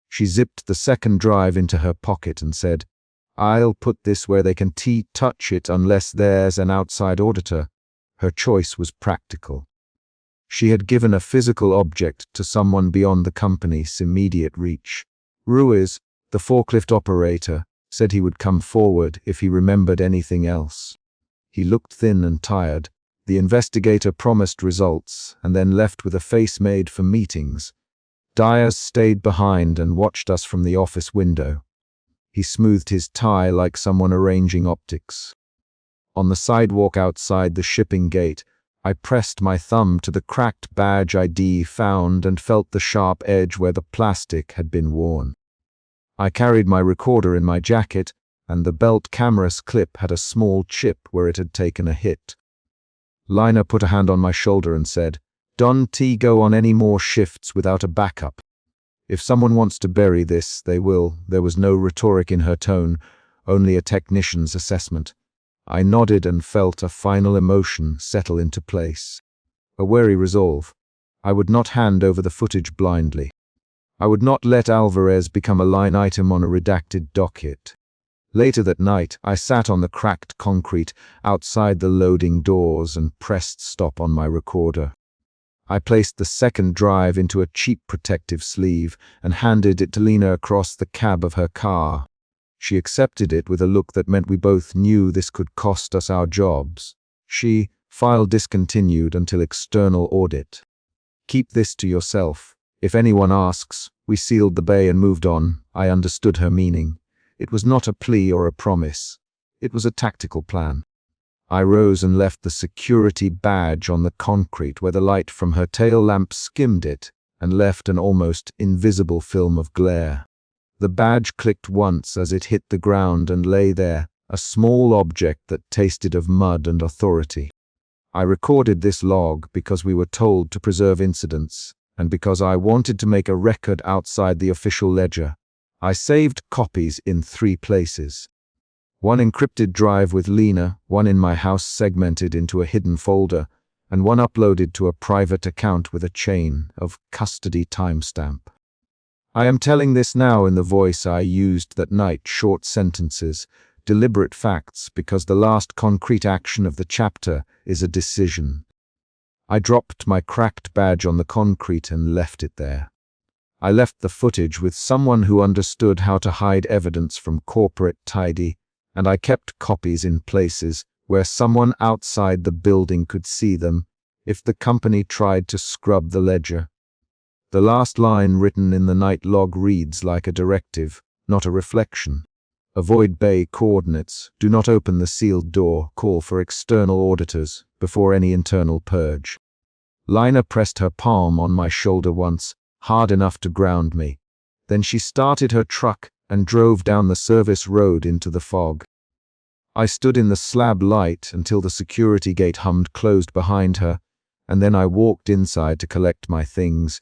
She zipped the second drive into her pocket and said, "I'll put this where they can touch it unless there's an outside auditor." Her choice was practical. She had given a physical object to someone beyond the company's immediate reach. Ruiz, the forklift operator, said he would come forward if he remembered anything else. He looked thin and tired. The investigator promised results and then left with a face made for meetings. Diaz stayed behind and watched us from the office window. He smoothed his tie like someone arranging optics. On the sidewalk outside the shipping gate, I pressed my thumb to the cracked badge ID found and felt the sharp edge where the plastic had been worn. I carried my recorder in my jacket, and the belt camera's clip had a small chip where it had taken a hit. Lina put a hand on my shoulder and said, "Don't go on any more shifts without a backup. If someone wants to bury this, they will." There was no rhetoric in her tone, only a technician's assessment. I nodded and felt a final emotion settle into place. A wary resolve. I would not hand over the footage blindly. I would not let Alvarez become a line item on a redacted docket. Later that night, I sat on the cracked concrete outside the loading doors and pressed stop on my recorder. I placed the second drive into a cheap protective sleeve and handed it to Lena across the cab of her car. She accepted it with a look that meant we both knew this could cost us our jobs. She, file discontinued until external audit. "Keep this to yourself. If anyone asks," we sealed the bay and moved on. I understood her meaning. It was not a plea or a promise. It was a tactical plan. I rose and left the security badge on the concrete where the light from her tail lamp skimmed it and left an almost invisible film of glare. The badge clicked once as it hit the ground and lay there, a small object that tasted of mud and authority. I recorded this log because we were told to preserve incidents, and because I wanted to make a record outside the official ledger. I saved copies in 3 places. One encrypted drive with Lena, one in my house segmented into a hidden folder, and one uploaded to a private account with a chain of custody timestamp. I am telling this now in the voice I used that night, short sentences, deliberate facts, because the last concrete action of the chapter is a decision. I dropped my cracked badge on the concrete and left it there. I left the footage with someone who understood how to hide evidence from corporate tidy, and I kept copies in places where someone outside the building could see them if the company tried to scrub the ledger. The last line written in the night log reads like a directive, not a reflection. Avoid bay coordinates, do not open the sealed door, call for external auditors before any internal purge. Lina pressed her palm on my shoulder once, hard enough to ground me. Then she started her truck and drove down the service road into the fog. I stood in the slab light until the security gate hummed closed behind her, and then I walked inside to collect my things.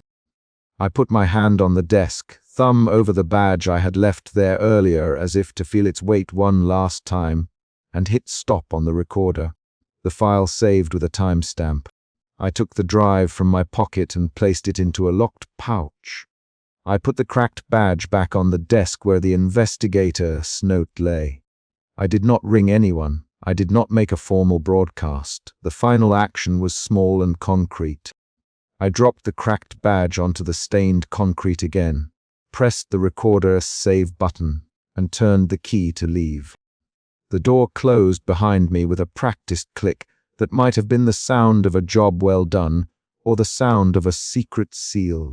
I put my hand on the desk, thumb over the badge I had left there earlier as if to feel its weight one last time, and hit stop on the recorder. The file saved with a timestamp. I took the drive from my pocket and placed it into a locked pouch. I put the cracked badge back on the desk where the investigator's note lay. I did not ring anyone. I did not make a formal broadcast. The final action was small and concrete. I dropped the cracked badge onto the stained concrete again, pressed the recorder's save button, and turned the key to leave. The door closed behind me with a practiced click that might have been the sound of a job well done or the sound of a secret seal.